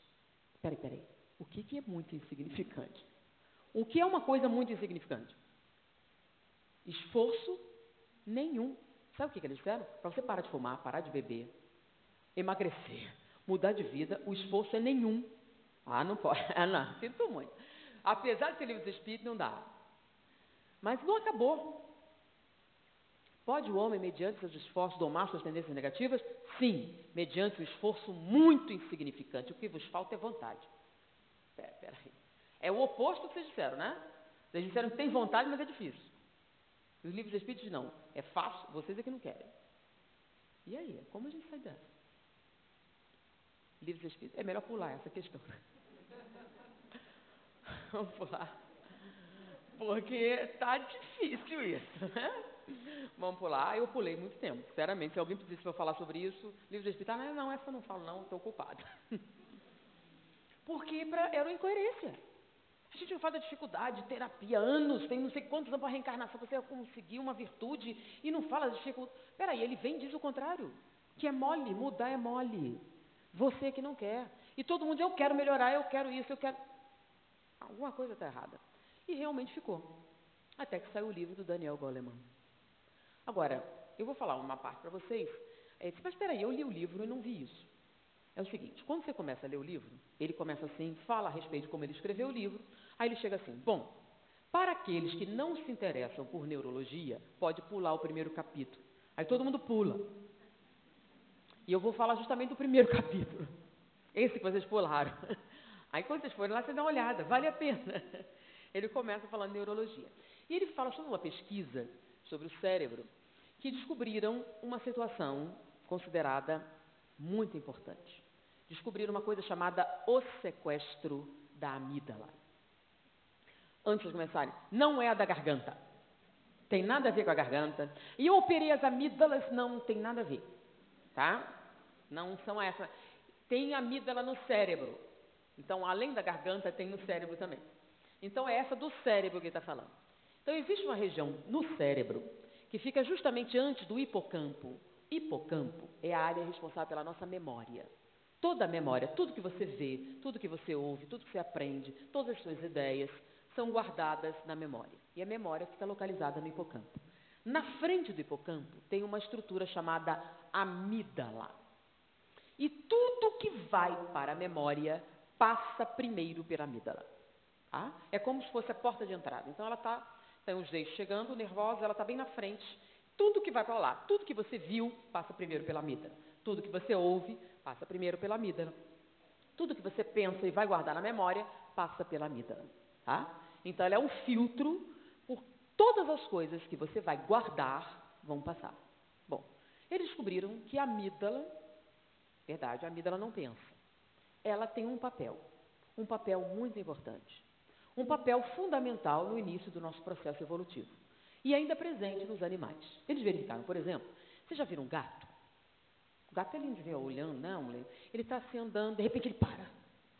Peraí. O que é muito insignificante? O que é uma coisa muito insignificante? Esforço nenhum. Sabe o que eles disseram? Para você parar de fumar, parar de beber, emagrecer, mudar de vida, o esforço é nenhum. Ah, não pode. Ah, não, sinto muito. Apesar de ser livro dos Espíritos, não dá. Mas não acabou. Pode o homem, mediante seus esforços, domar suas tendências negativas? Sim, mediante um esforço muito insignificante. O que vos falta é vontade. Peraí. É o oposto do que vocês disseram, né? Vocês disseram que tem vontade, mas é difícil. E os livros dos Espíritos não. É fácil, vocês é que não querem. E aí, como a gente sai dessa? Livros espíritas. É melhor pular essa questão. Vamos pular. Porque tá difícil isso, né? Vamos pular. Eu pulei muito tempo, sinceramente. Se alguém pedisse para eu falar sobre isso, livros espíritas, não, essa eu não falo não, estou ocupada. Porque era uma incoerência. A gente não fala da dificuldade, terapia, anos, tem não sei quantos anos para reencarnação, você conseguir uma virtude e não fala da dificuldade. Peraí, ele vem e diz o contrário, que é mole, mudar é mole. Você que não quer. E todo mundo, eu quero melhorar, eu quero isso, eu quero... Alguma coisa está errada. E realmente ficou. Até que saiu o livro do Daniel Goleman. Agora, eu vou falar uma parte para vocês. Mas espera aí, eu li o livro e não vi isso. É o seguinte, quando você começa a ler o livro, ele começa assim, fala a respeito de como ele escreveu o livro, aí ele chega assim, bom, para aqueles que não se interessam por neurologia, pode pular o primeiro capítulo. Aí todo mundo pula. E eu vou falar justamente do primeiro capítulo. Esse que vocês pularam. Aí quando vocês forem lá, você dá uma olhada, vale a pena. Ele começa falando de neurologia. E ele fala sobre uma pesquisa sobre o cérebro, que descobriram uma situação considerada muito importante. Descobriram uma coisa chamada o sequestro da amígdala. Antes de começarem, não é a da garganta. Tem nada a ver com a garganta. E eu operei as amígdalas, não tem nada a ver. Tá? Não são essas. Tem amígdala no cérebro. Então, além da garganta, tem no cérebro também. Então, é essa do cérebro que ele está falando. Então, existe uma região no cérebro que fica justamente antes do hipocampo. Hipocampo é a área responsável pela nossa memória. Toda a memória, tudo que você vê, tudo que você ouve, tudo que você aprende, todas as suas ideias são guardadas na memória. E a memória fica localizada no hipocampo. Na frente do hipocampo tem uma estrutura chamada amígdala. E tudo que vai para a memória passa primeiro pela amígdala. Tá? É como se fosse a porta de entrada. Então ela tem os eixos chegando, nervosa, ela está bem na frente. Tudo que vai para lá, tudo que você viu, passa primeiro pela amígdala. Tudo que você ouve, passa primeiro pela amígdala. Tudo que você pensa e vai guardar na memória, passa pela amígdala. Tá? Então ela é um filtro por todas as coisas que você vai guardar, vão passar. Bom, eles descobriram que a amígdala, verdade, a amígdala não pensa. Ela tem um papel muito importante. Um papel fundamental no início do nosso processo evolutivo. E ainda presente nos animais. Eles verificaram, por exemplo, vocês já viram um gato? O gato é lindo de ver olhando, não, ele está assim andando, de repente ele para.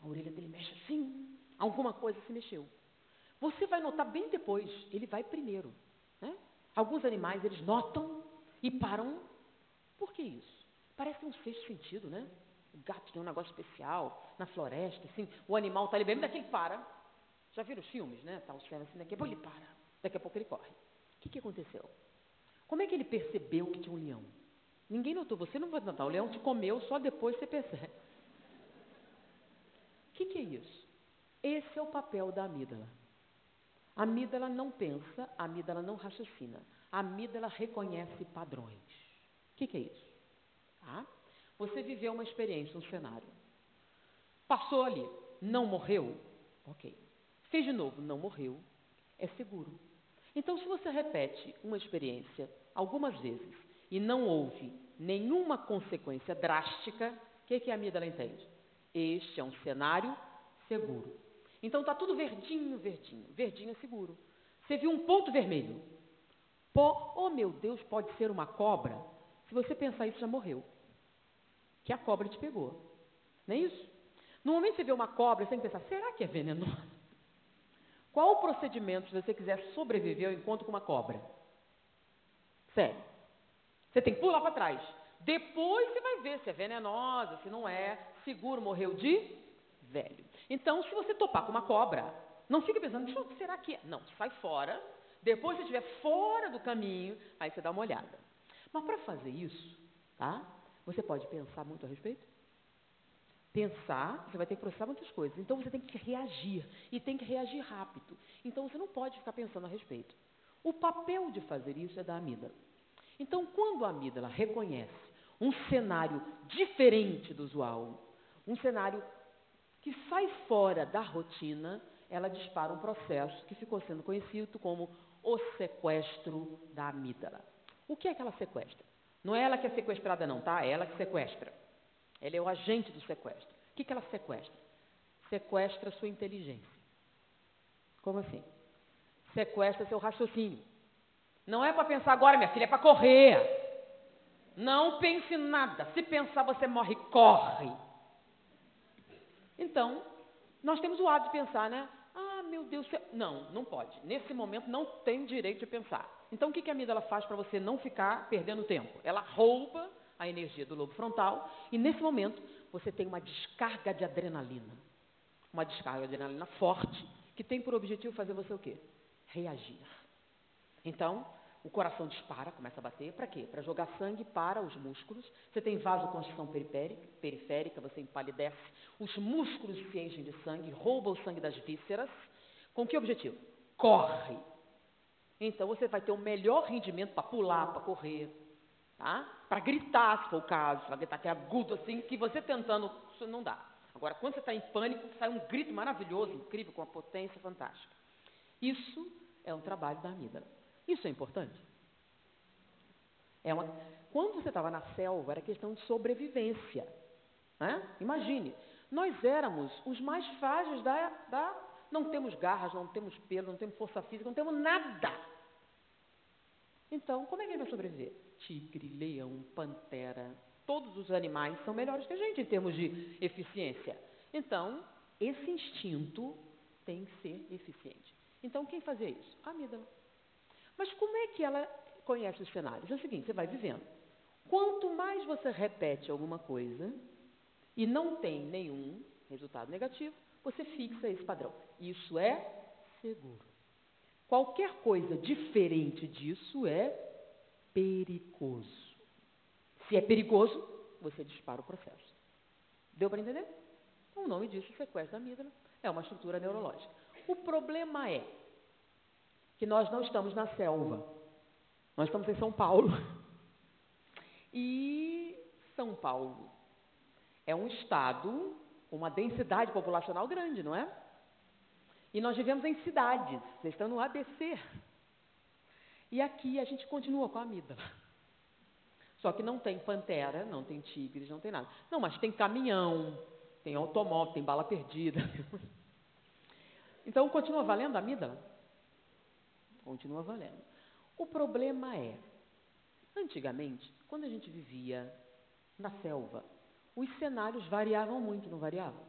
A orelha dele mexe assim, alguma coisa se mexeu. Você vai notar bem depois, ele vai primeiro. Né? Alguns animais, eles notam e param. Por que isso? Parece um sexto sentido, né? O gato tem um negócio especial, na floresta, assim, o animal está ali bem, daqui ele para. Já viram os filmes, né? Tá o céu assim, daqui a pouco ele para, daqui a pouco ele corre. O que aconteceu? Como é que ele percebeu que tinha um leão? Ninguém notou, você não vai notar, o leão te comeu, só depois você percebe. O que é isso? Esse é o papel da amígdala. A amígdala não pensa, a amígdala não raciocina. A amígdala reconhece padrões. O que é isso? Tá? Você viveu uma experiência, um cenário. Passou ali, não morreu? Ok. Fez de novo, não morreu, é seguro. Então, se você repete uma experiência algumas vezes e não houve nenhuma consequência drástica, o que a amígdala entende? Este é um cenário seguro. Então, está tudo verdinho, verdinho. Verdinho é seguro. Você viu um ponto vermelho. Oh, meu Deus, pode ser uma cobra? Se você pensar isso, já morreu. Que a cobra te pegou. Não é isso? No momento que você vê uma cobra, você tem que pensar, será que é venenosa? Qual o procedimento se você quiser sobreviver ao encontro com uma cobra? Sério. Você tem que pular para trás. Depois você vai ver se é venenosa, se não é. Seguro, morreu de velho. Então, se você topar com uma cobra, não fica pensando, será que é? Não, sai fora. Depois, se estiver fora do caminho, aí você dá uma olhada. Mas para fazer isso, tá? Você pode pensar muito a respeito? Pensar, você vai ter que processar muitas coisas. Então, você tem que reagir. E tem que reagir rápido. Então, você não pode ficar pensando a respeito. O papel de fazer isso é da amígdala. Então, quando a amígdala reconhece um cenário diferente do usual, um cenário que sai fora da rotina, ela dispara um processo que ficou sendo conhecido como o sequestro da amígdala. O que é que ela sequestra? Não é ela que é sequestrada não, tá? É ela que sequestra. Ela é o agente do sequestro. O que ela sequestra? Sequestra a sua inteligência. Como assim? Sequestra seu raciocínio. Não é para pensar agora, minha filha, é para correr. Não pense em nada. Se pensar, você morre. Corre. Então, nós temos o hábito de pensar, né? Ah, meu Deus. Não, não pode. Nesse momento, não tem direito de pensar. Então, o que a amígdala faz para você não ficar perdendo tempo? Ela rouba a energia do lobo frontal e, nesse momento, você tem uma descarga de adrenalina. Uma descarga de adrenalina forte que tem por objetivo fazer você o quê? Reagir. Então, o coração dispara, começa a bater. Para quê? Para jogar sangue para os músculos. Você tem vasoconstrição periférica, você empalidece. Os músculos se enchem de sangue, rouba o sangue das vísceras. Com que objetivo? Corre. Então, você vai ter o melhor rendimento para pular, para correr, tá? Para gritar, se for o caso. Para gritar que é agudo assim, que você tentando, isso não dá. Agora, quando você está em pânico, sai um grito maravilhoso, incrível, com uma potência fantástica. Isso é um trabalho da amígdala. Isso é importante? Quando você estava na selva, era questão de sobrevivência. Né? Imagine, nós éramos os mais frágeis Não temos garras, não temos pelo, não temos força física, não temos nada. Então, como é que ele vai sobreviver? Tigre, leão, pantera, todos os animais são melhores que a gente em termos de eficiência. Então, esse instinto tem que ser eficiente. Então, quem fazia isso? A amígdala. Mas como é que ela conhece os cenários? É o seguinte, você vai vivendo. Quanto mais você repete alguma coisa e não tem nenhum resultado negativo, você fixa esse padrão. Isso é seguro. Qualquer coisa diferente disso é perigoso. Se é perigoso, você dispara o processo. Deu para entender? Então, o nome disso, sequestro da amígdala, é uma estrutura neurológica. O problema é que nós não estamos na selva. Nós estamos em São Paulo. E São Paulo é um estado com uma densidade populacional grande, não é? E nós vivemos em cidades. Vocês estão no ABC. E aqui a gente continua com a amígdala. Só que não tem pantera, não tem tigres, não tem nada. Não, mas tem caminhão, tem automóvel, tem bala perdida. Então, continua valendo a amígdala? Continua valendo. O problema é, antigamente, quando a gente vivia na selva, os cenários variavam muito, não variavam?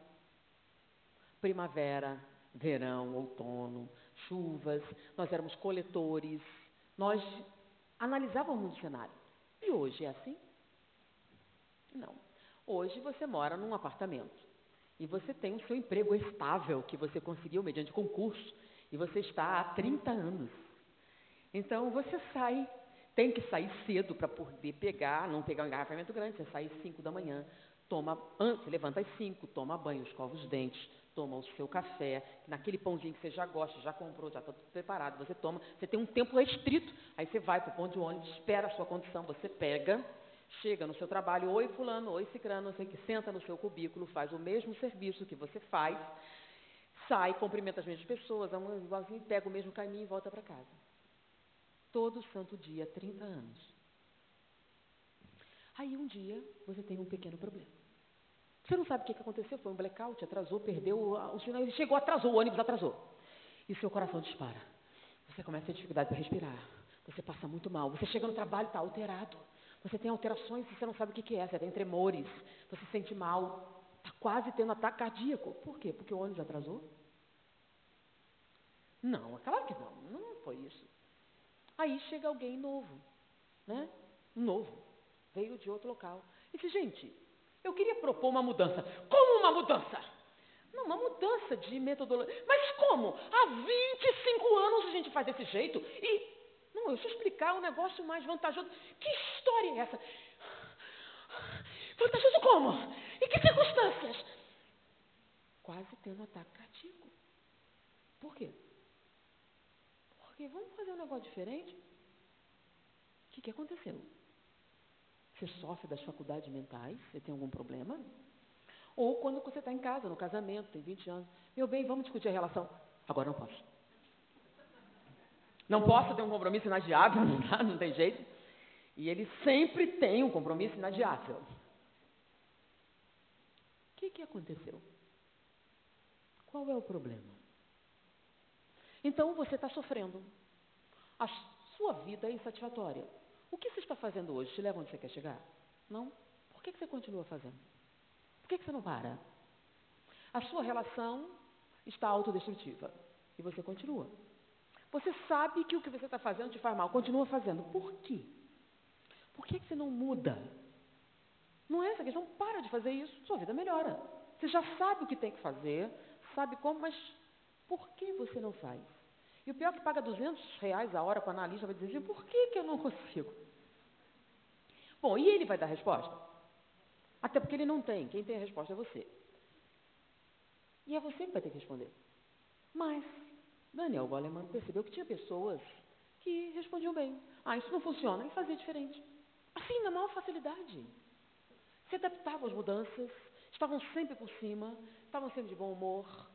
Primavera, verão, outono, chuvas, nós éramos coletores, nós analisávamos o cenário. E hoje é assim? Não. Hoje você mora num apartamento e você tem o seu emprego estável que você conseguiu mediante concurso e você está há 30 anos. Então, você tem que sair cedo para poder não pegar um engarrafamento grande, você sai às 5 da manhã, você levanta às 5, toma banho, escova os dentes, toma o seu café, naquele pãozinho que você já gosta, já comprou, já está tudo preparado, você toma, você tem um tempo restrito, aí você vai para o ponto de ônibus, espera a sua condição, você pega, chega no seu trabalho, oi fulano, oi cicrano, você que senta no seu cubículo, faz o mesmo serviço que você faz, sai, cumprimenta as mesmas pessoas, igualzinho, pega o mesmo caminho e volta para casa. Todo santo dia, 30 anos. Aí um dia, você tem um pequeno problema. Você não sabe o que aconteceu, foi um blackout, atrasou, perdeu o sinal, ele chegou, atrasou, o ônibus atrasou. E seu coração dispara. Você começa a ter dificuldade para respirar. Você passa muito mal. Você chega no trabalho, está alterado. Você tem alterações e você não sabe o que é. Você tem tremores, você se sente mal. Está quase tendo ataque cardíaco. Por quê? Porque o ônibus atrasou? Não, claro que não. Não foi isso. Aí chega alguém novo, né? Novo. Veio de outro local. E disse, gente, eu queria propor uma mudança. Como uma mudança? Não, uma mudança de metodologia. Mas como? Há 25 anos a gente faz desse jeito e... Não, deixa eu explicar um negócio mais vantajoso. Que história é essa? Vantajoso como? Em que circunstâncias? Quase tendo ataque cardíaco. Por quê? Porque vamos fazer um negócio diferente? O que aconteceu? Você sofre das faculdades mentais? Você tem algum problema? Ou quando você está em casa, no casamento, tem 20 anos. Meu bem, vamos discutir a relação. Agora não posso. Não posso ter um compromisso inadiável, não dá, não tem jeito. E ele sempre tem um compromisso inadiável. que aconteceu? Qual é o problema? Então, você está sofrendo. A sua vida é insatisfatória. O que você está fazendo hoje te leva onde você quer chegar? Não? Por que você continua fazendo? Por que você não para? A sua relação está autodestrutiva e você continua. Você sabe que o que você está fazendo te faz mal, continua fazendo. Por quê? Por que você não muda? Não é essa questão, para de fazer isso, sua vida melhora. Você já sabe o que tem que fazer, sabe como, mas por que você não faz? E o pior é que paga R$ 200 a hora para o analista, vai dizer assim, por que eu não consigo? Bom, e ele vai dar a resposta? Até porque ele não tem, quem tem a resposta é você. E é você que vai ter que responder. Mas Daniel Goleman percebeu que tinha pessoas que respondiam bem. Ah, isso não funciona, e fazia diferente. Assim, na maior facilidade. Se adaptavam às mudanças, estavam sempre por cima, estavam sempre de bom humor,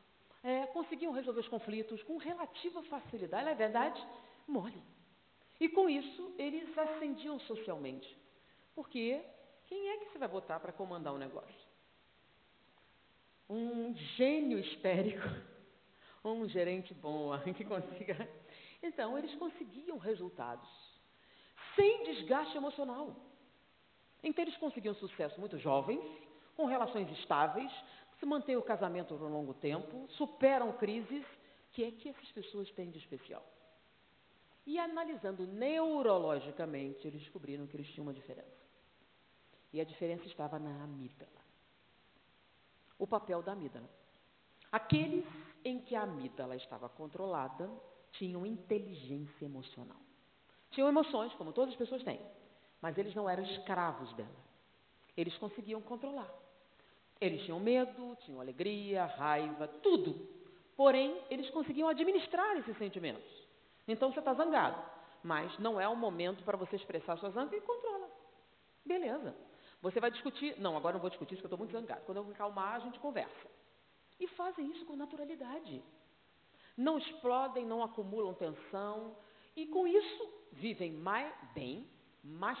conseguiam resolver os conflitos com relativa facilidade, não é verdade? Mole. E com isso, eles ascendiam socialmente. Porque quem é que você vai botar para comandar o negócio? Um gênio histérico, um gerente bom que consiga. Então, eles conseguiam resultados sem desgaste emocional. Então, eles conseguiam sucesso muito jovens, com relações estáveis, se mantêm o casamento por um longo tempo, superam crises. O que é que essas pessoas têm de especial? E analisando neurologicamente, eles descobriram que eles tinham uma diferença. E a diferença estava na amígdala. O papel da amígdala. Aqueles em que a amígdala estava controlada tinham inteligência emocional. Tinham emoções, como todas as pessoas têm, mas eles não eram escravos dela. Eles conseguiam controlar. Eles tinham medo, tinham alegria, raiva, tudo. Porém, eles conseguiam administrar esses sentimentos. Então, você está zangado, mas não é o momento para você expressar sua zanga e controla. Beleza. Você vai discutir. Não, agora não vou discutir isso, porque eu estou muito zangado. Quando eu me acalmar, a gente conversa. E fazem isso com naturalidade. Não explodem, não acumulam tensão. E com isso, vivem mais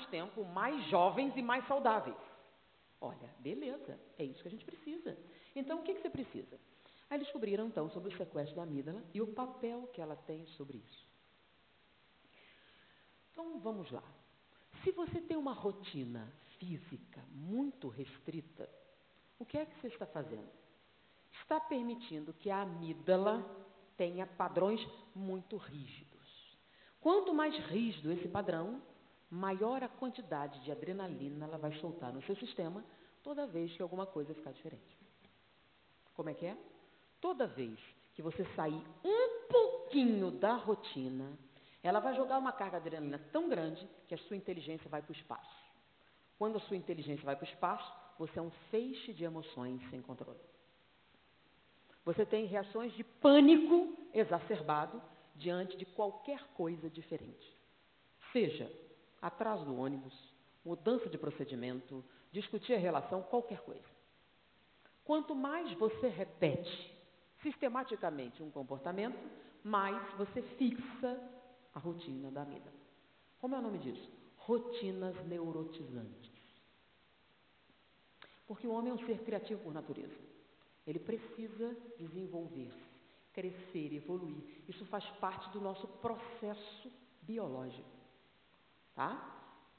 tempo, mais jovens e mais saudáveis. Olha, beleza, é isso que a gente precisa. Então, o que você precisa? Aí descobriram, então, sobre o sequestro da amígdala e o papel que ela tem sobre isso. Então, vamos lá. Se você tem uma rotina física muito restrita, o que é que você está fazendo? Está permitindo que a amígdala tenha padrões muito rígidos. Quanto mais rígido esse padrão, maior a quantidade de adrenalina ela vai soltar no seu sistema toda vez que alguma coisa ficar diferente. Como é que é? Toda vez que você sair um pouquinho da rotina, ela vai jogar uma carga de adrenalina tão grande que a sua inteligência vai para o espaço. Quando a sua inteligência vai para o espaço, você é um feixe de emoções sem controle. Você tem reações de pânico exacerbado diante de qualquer coisa diferente. Seja atraso do ônibus, mudança de procedimento, discutir a relação, qualquer coisa. Quanto mais você repete sistematicamente um comportamento, mais você fixa a rotina da vida. Como é o nome disso? Rotinas neurotizantes. Porque o homem é um ser criativo por natureza. Ele precisa desenvolver-se, crescer, evoluir. Isso faz parte do nosso processo biológico. Tá?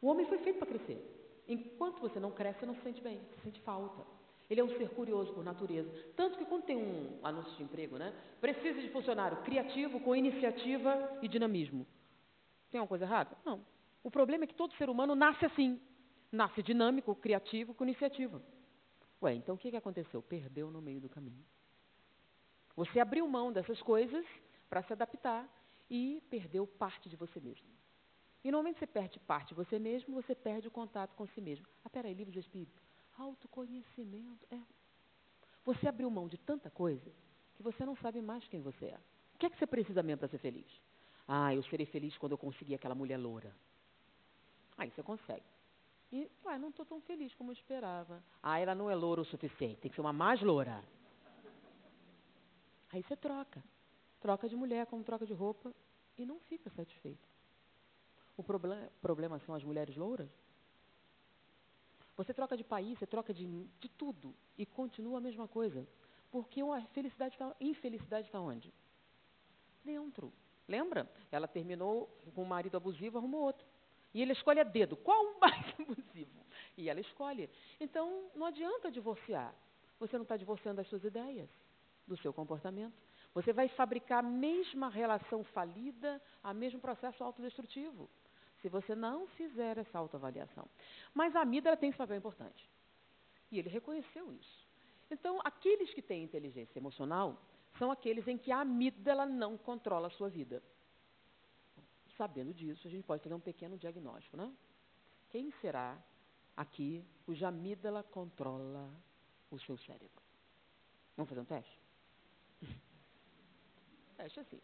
O homem foi feito para crescer. Enquanto você não cresce, você não se sente bem, você sente falta. Ele é um ser curioso por natureza. Tanto que quando tem um anúncio de emprego, né? Precisa de funcionário criativo, com iniciativa e dinamismo. Tem alguma coisa errada? Não. O problema é que todo ser humano nasce assim. Nasce dinâmico, criativo, com iniciativa. Ué, então o que aconteceu? Perdeu no meio do caminho. Você abriu mão dessas coisas para se adaptar e perdeu parte de você mesmo. E no momento que você perde parte de você mesmo, você perde o contato com si mesmo. Ah, peraí, livro de espírito. Autoconhecimento. Você abriu mão de tanta coisa que você não sabe mais quem você é. O que é que você precisa mesmo para ser feliz? Ah, eu serei feliz quando eu conseguir aquela mulher loura. Aí você consegue. E, não estou tão feliz como eu esperava. Ah, ela não é loura o suficiente, tem que ser uma mais loura. Aí você troca. Troca de mulher como troca de roupa e não fica satisfeito. O problema são as mulheres louras? Você troca de país, você troca de tudo e continua a mesma coisa. Porque a infelicidade está onde? Dentro. Lembra? Ela terminou com um marido abusivo, arrumou outro. E ele escolhe a dedo. Qual o mais abusivo? E ela escolhe. Então, não adianta divorciar. Você não está divorciando das suas ideias, do seu comportamento. Você vai fabricar a mesma relação falida, o mesmo processo autodestrutivo, se você não fizer essa autoavaliação. Mas a amígdala tem esse papel importante. E ele reconheceu isso. Então, aqueles que têm inteligência emocional são aqueles em que a amígdala não controla a sua vida. Sabendo disso, a gente pode fazer um pequeno diagnóstico, né? Quem será aqui cuja amígdala controla o seu cérebro? Vamos fazer um teste? Teste assim.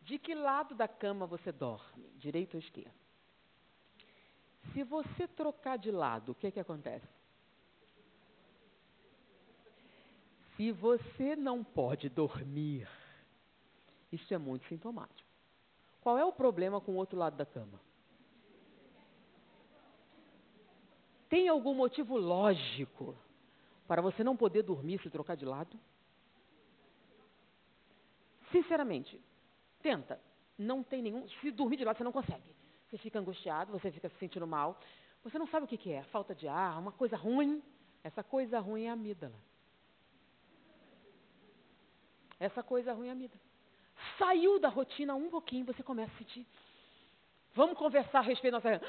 De que lado da cama você dorme? Direito ou esquerdo? Se você trocar de lado, o que acontece? Se você não pode dormir, isso é muito sintomático. Qual é o problema com o outro lado da cama? Tem algum motivo lógico para você não poder dormir se trocar de lado? Sinceramente, tenta. Não tem nenhum. Se dormir de lado, você não consegue. Você fica angustiado, você fica se sentindo mal. Você não sabe o que é. Falta de ar, uma coisa ruim. Essa coisa ruim é a amígdala. Essa coisa ruim é a amígdala. Saiu da rotina um pouquinho, você começa a sentir. Vamos conversar a respeito da nossa.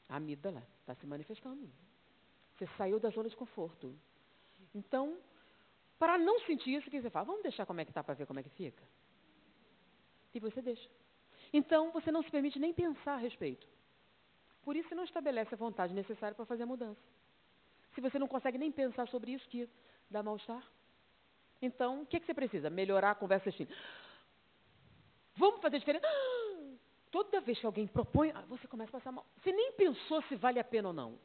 A amígdala está se manifestando. Você saiu da zona de conforto. Então, para não sentir isso, o que você faz? Vamos deixar como é que está para ver como é que fica? E você deixa. Então, você não se permite nem pensar a respeito. Por isso, você não estabelece a vontade necessária para fazer a mudança. Se você não consegue nem pensar sobre isso, que dá mal-estar. Então, o que você precisa? Melhorar a conversa assim. Vamos fazer diferente? Toda vez que alguém propõe, você começa a passar mal. Você nem pensou se vale a pena ou não.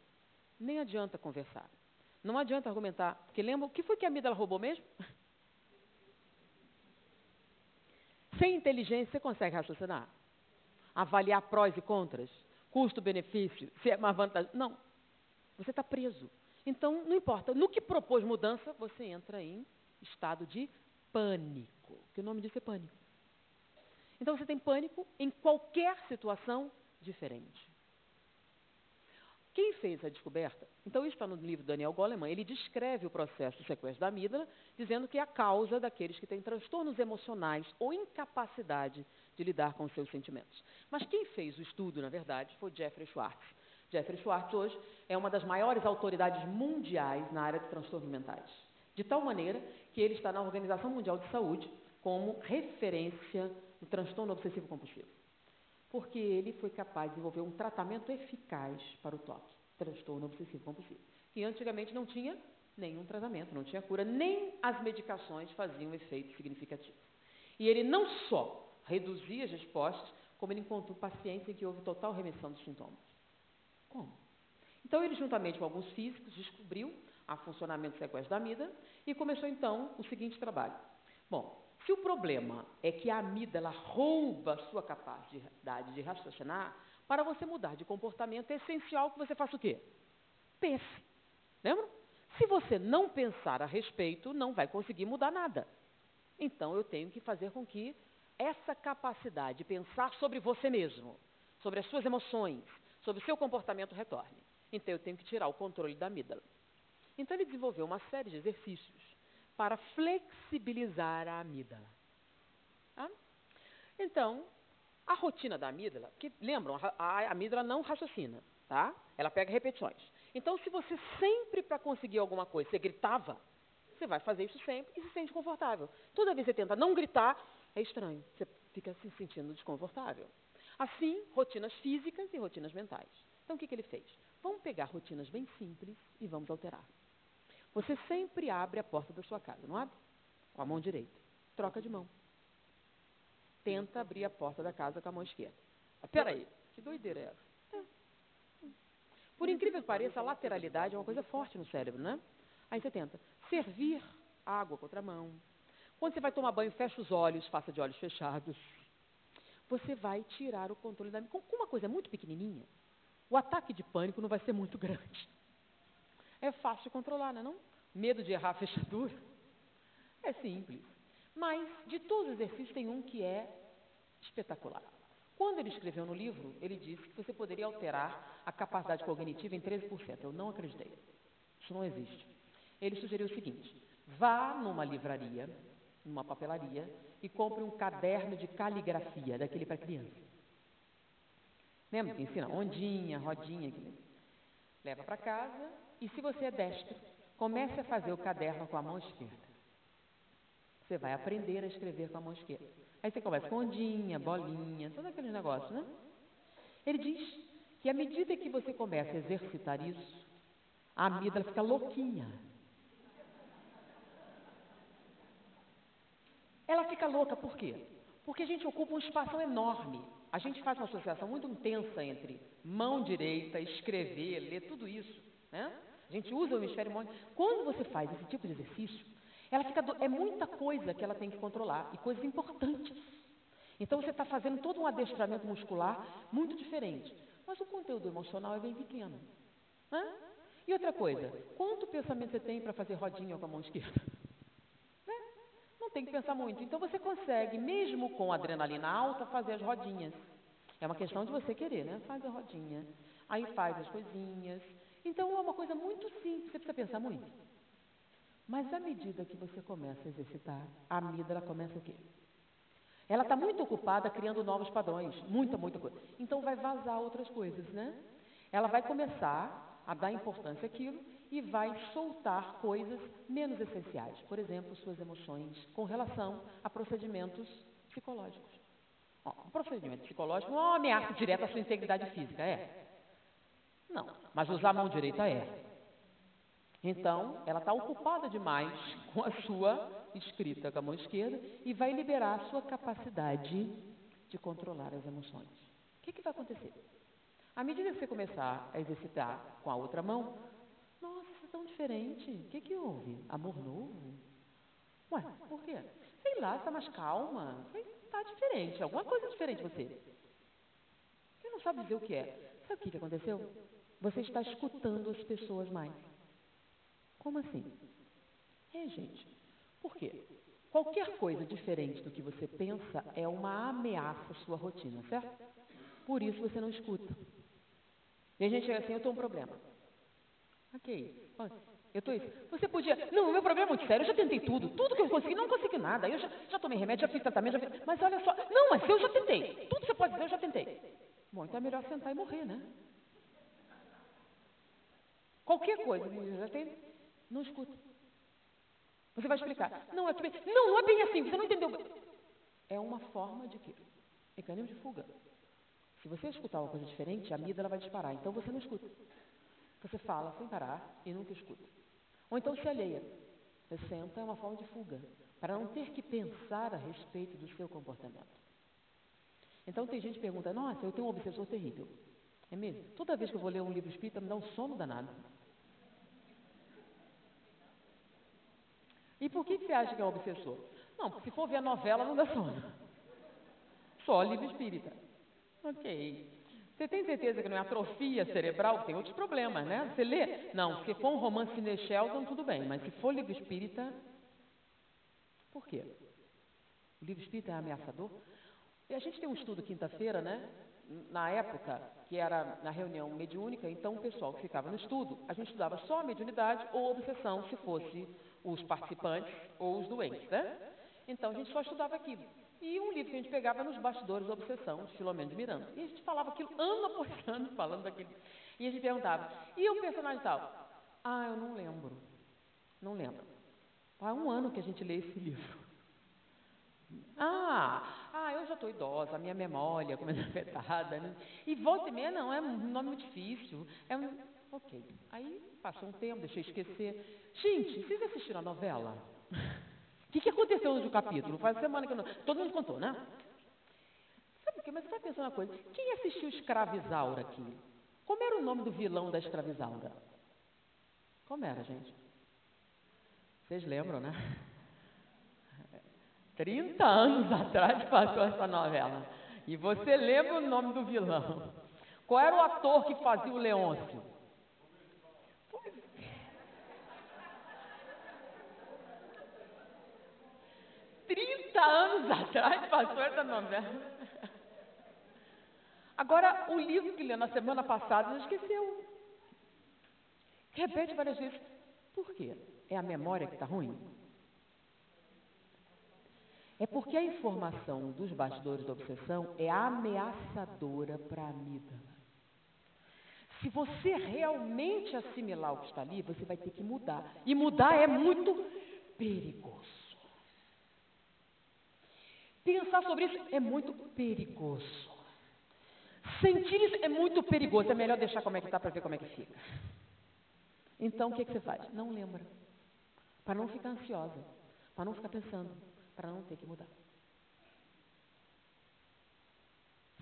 Nem adianta conversar. Não adianta argumentar. Porque lembra, o que foi que a amígdala roubou mesmo? Sem inteligência, você consegue raciocinar? Avaliar prós e contras? Custo-benefício? Se é mais vantagem? Não. Você está preso. Então, não importa. No que propôs mudança, você entra em estado de pânico. Que o nome disso é pânico. Então, você tem pânico em qualquer situação diferente. Quem fez a descoberta? Então, isso está no livro do Daniel Goleman. Ele descreve o processo de sequestro da amígdala, dizendo que é a causa daqueles que têm transtornos emocionais ou incapacidade de lidar com os seus sentimentos. Mas quem fez o estudo, na verdade, foi Jeffrey Schwartz. Jeffrey Schwartz, hoje, é uma das maiores autoridades mundiais na área de transtornos mentais. De tal maneira que ele está na Organização Mundial de Saúde como referência no transtorno obsessivo-compulsivo. Porque ele foi capaz de desenvolver um tratamento eficaz para o TOC, transtorno obsessivo-compulsivo, que antigamente não tinha nenhum tratamento, não tinha cura, nem as medicações faziam efeito significativo. E ele não só reduzia as respostas, como ele encontrou pacientes em que houve total remissão dos sintomas. Como? Então, ele, juntamente com alguns físicos, descobriu o funcionamento do sequestro da amígdala e começou, então, o seguinte trabalho. Bom, se o problema é que a amígdala rouba a sua capacidade de raciocinar, para você mudar de comportamento é essencial que você faça o quê? Pense. Lembra? Se você não pensar a respeito, não vai conseguir mudar nada. Então, eu tenho que fazer com que essa capacidade de pensar sobre você mesmo, sobre as suas emoções, sobre o seu comportamento retorne. Então, eu tenho que tirar o controle da amígdala. Então, ele desenvolveu uma série de exercícios para flexibilizar a amígdala. Tá? Então, a rotina da amígdala, que lembram, a amígdala não raciocina, tá? Ela pega repetições. Então, se você sempre, para conseguir alguma coisa, você gritava, você vai fazer isso sempre e se sente confortável. Toda vez que você tenta não gritar, é estranho, você fica se sentindo desconfortável. Assim, rotinas físicas e rotinas mentais. Então, o que ele fez? Vamos pegar rotinas bem simples e vamos alterar. Você sempre abre a porta da sua casa, não abre? Com a mão direita. Troca de mão. Tenta abrir a porta da casa com a mão esquerda. Espera aí, que doideira é essa? Por incrível que pareça, a lateralidade é uma coisa forte no cérebro, né? Aí você tenta servir água com outra mão. Quando você vai tomar banho, fecha os olhos, faça de olhos fechados. Você vai tirar o controle da... Com uma coisa muito pequenininha, o ataque de pânico não vai ser muito grande. É fácil de controlar, não é não? Medo de errar a fechadura? É simples. Mas, de todos os exercícios, tem um que é espetacular. Quando ele escreveu no livro, ele disse que você poderia alterar a capacidade cognitiva em 13%. Eu não acreditei. Isso não existe. Ele sugeriu o seguinte: vá numa livraria, numa papelaria, e compre um caderno de caligrafia, daquele para criança. Lembra que ensina ondinha, rodinha, leva para casa, e se você é destro, comece a fazer o caderno com a mão esquerda. Você vai aprender a escrever com a mão esquerda. Aí você começa com ondinha, bolinha, todos aqueles negócios, né? Ele diz que à medida que você começa a exercitar isso, a amígdala fica louquinha. Ela fica louca por quê? Porque a gente ocupa um espaço enorme. A gente faz uma associação muito intensa entre mão direita, escrever, ler, tudo isso, né? A gente usa o hemisfério móvel. Quando você faz esse tipo de exercício, ela fica é muita coisa que ela tem que controlar, e coisas importantes. Então você está fazendo todo um adestramento muscular muito diferente. Mas o conteúdo emocional é bem pequeno, né? E outra coisa, quanto pensamento você tem para fazer rodinha com a mão esquerda? Né? Não tem que pensar muito. Então você consegue, mesmo com adrenalina alta, fazer as rodinhas. É uma questão de você querer, né? Faz a rodinha, aí faz as coisinhas. Então é uma coisa muito simples, você precisa pensar muito. Mas à medida que você começa a exercitar, a amígdala começa o quê? Ela está muito ocupada criando novos padrões, muita coisa. Então vai vazar outras coisas, né? Ela vai começar a dar importância àquilo e vai soltar coisas menos essenciais. Por exemplo, suas emoções com relação a procedimentos psicológicos. Ó, um procedimento psicológico não é uma ameaça direta à sua integridade física, é? Não, mas usar a mão direita é. Então, ela está ocupada demais com a sua escrita com a mão esquerda e vai liberar a sua capacidade de controlar as emoções. O que vai acontecer? À medida que você começar a exercitar com a outra mão, nossa, isso é tão diferente. O que houve? Amor novo? Ué, por quê? Sei lá, está mais calma. Está diferente, alguma coisa diferente em você. Você não sabe dizer o que é. Sabe o que aconteceu? Você está escutando as pessoas mais. Como assim? Gente, por quê? Qualquer coisa diferente do que você pensa é uma ameaça à sua rotina, certo? Por isso você não escuta. E a gente chega assim, eu tenho um problema. Ok, eu estou isso. Você podia... Não, o meu problema é muito sério, eu já tentei tudo que eu consegui, não consegui nada. Eu já tomei remédio, já fiz tratamento, já fiz... Mas olha só... Não, mas eu já tentei. Tudo que você pode dizer, eu já tentei. Bom, então é melhor sentar e morrer, né? Qualquer coisa, já tem... Não escuta. Você vai explicar. Não, não é bem assim, você não entendeu. É uma forma de quê? Mecanismo de fuga. Se você escutar uma coisa diferente, a amígdala vai disparar. Então você não escuta. Você fala sem parar e nunca escuta. Ou então se alheia. Você senta, é uma forma de fuga. Para não ter que pensar a respeito do seu comportamento. Então tem gente que pergunta, nossa, eu tenho um obsessor terrível. É mesmo? Toda vez que eu vou ler um livro espírita, me dá um sono danado. E por que você acha que é um obsessor? Não, porque se for ver a novela, não dá sono. Só livro espírita. Ok. Você tem certeza que não é atrofia cerebral? Tem outros problemas, né? Você lê? Não, se for um romance de Sheldon, tudo bem. Mas se for livro espírita... Por quê? O livro espírita é ameaçador? E a gente tem um estudo quinta-feira, né? Na época, que era na reunião mediúnica, então o pessoal que ficava no estudo, a gente estudava só a mediunidade ou a obsessão, se fosse os participantes ou os doentes, né? Então a gente só estudava aquilo. E um livro que a gente pegava nos bastidores da obsessão, de Filomeno de Miranda. E a gente falava aquilo ano após ano, falando daquilo. E a gente perguntava, e o personagem tal? Ah, eu não lembro. Não lembro. Há um ano que a gente lê esse livro. Eu já estou idosa, a minha memória começa afetada, né? E volta e meia não, é um nome muito difícil. Ok. Aí passou um tempo, deixei esquecer. Gente, vocês assistiram a novela? O que aconteceu no capítulo? Faz semana que eu não... Todo mundo contou, né? Sabe o quê? Mas você está pensando uma coisa. Quem assistiu Escravizaura aqui? Como era o nome do vilão da Escravizaura? Como era, gente? Vocês lembram, né? 30 anos atrás passou essa novela. E você lembra o nome do vilão. Qual era o ator que fazia o Leôncio? 30 anos atrás passou essa novela. Agora, o livro que leu na semana passada, já esqueceu. Repete várias vezes. Por quê? É a memória que está ruim? É porque a informação dos bastidores da obsessão é ameaçadora para a amígdala. Se você realmente assimilar o que está ali, você vai ter que mudar. E mudar é muito perigoso. Pensar sobre isso é muito perigoso. Sentir isso é muito perigoso. É melhor deixar como é que está para ver como é que fica. Então, o que você faz? Não lembra. Para não ficar ansiosa. Para não ficar pensando. Para não ter que mudar.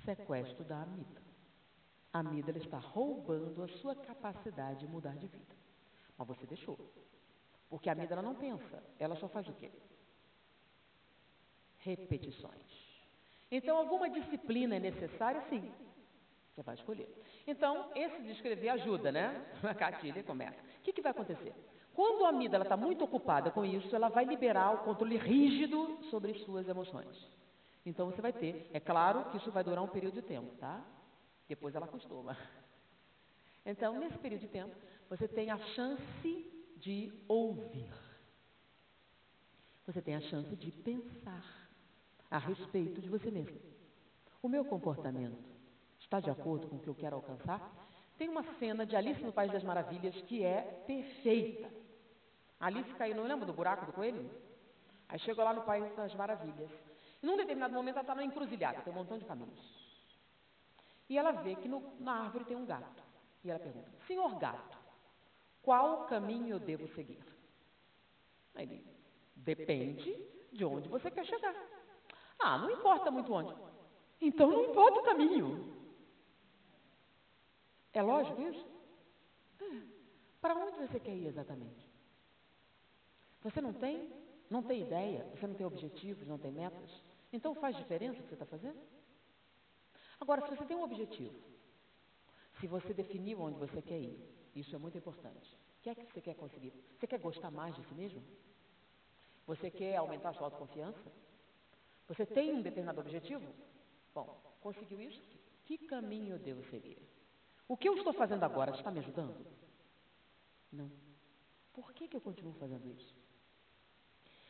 Sequestro da amígdala. A amígdala está roubando a sua capacidade de mudar de vida. Mas você deixou. Porque a amígdala não pensa. Ela só faz o quê? Repetições. Então, alguma disciplina é necessária? Sim. Você vai escolher. Então, esse de escrever ajuda, né? A cartilha começa. O que vai acontecer? Quando a amígdala está muito ocupada com isso, ela vai liberar o controle rígido sobre as suas emoções. Então, você vai ter... É claro que isso vai durar um período de tempo, tá? Depois ela acostuma. Então, nesse período de tempo, você tem a chance de ouvir. Você tem a chance de pensar a respeito de você mesmo. O meu comportamento está de acordo com o que eu quero alcançar? Tem uma cena de Alice no País das Maravilhas que é perfeita. Alice caiu, não lembra do buraco do coelho? Aí chegou lá no País das Maravilhas. E num determinado momento ela está na encruzilhada, tem um montão de caminhos. E ela vê que na árvore tem um gato. E ela pergunta, senhor gato, qual caminho eu devo seguir? Aí ele, depende de onde você quer chegar. Ah, não importa muito onde. Então não importa o caminho. É lógico isso? Para onde você quer ir exatamente? Você não tem? Não tem ideia? Você não tem objetivos, não tem metas? Então faz diferença o que você está fazendo? Agora, se você tem um objetivo, se você definiu onde você quer ir, isso é muito importante. O que é que você quer conseguir? Você quer gostar mais de si mesmo? Você quer aumentar a sua autoconfiança? Você tem um determinado objetivo? Bom, conseguiu isso? Que caminho eu devo seguir? O que eu estou fazendo agora está me ajudando? Não. Por que eu continuo fazendo isso?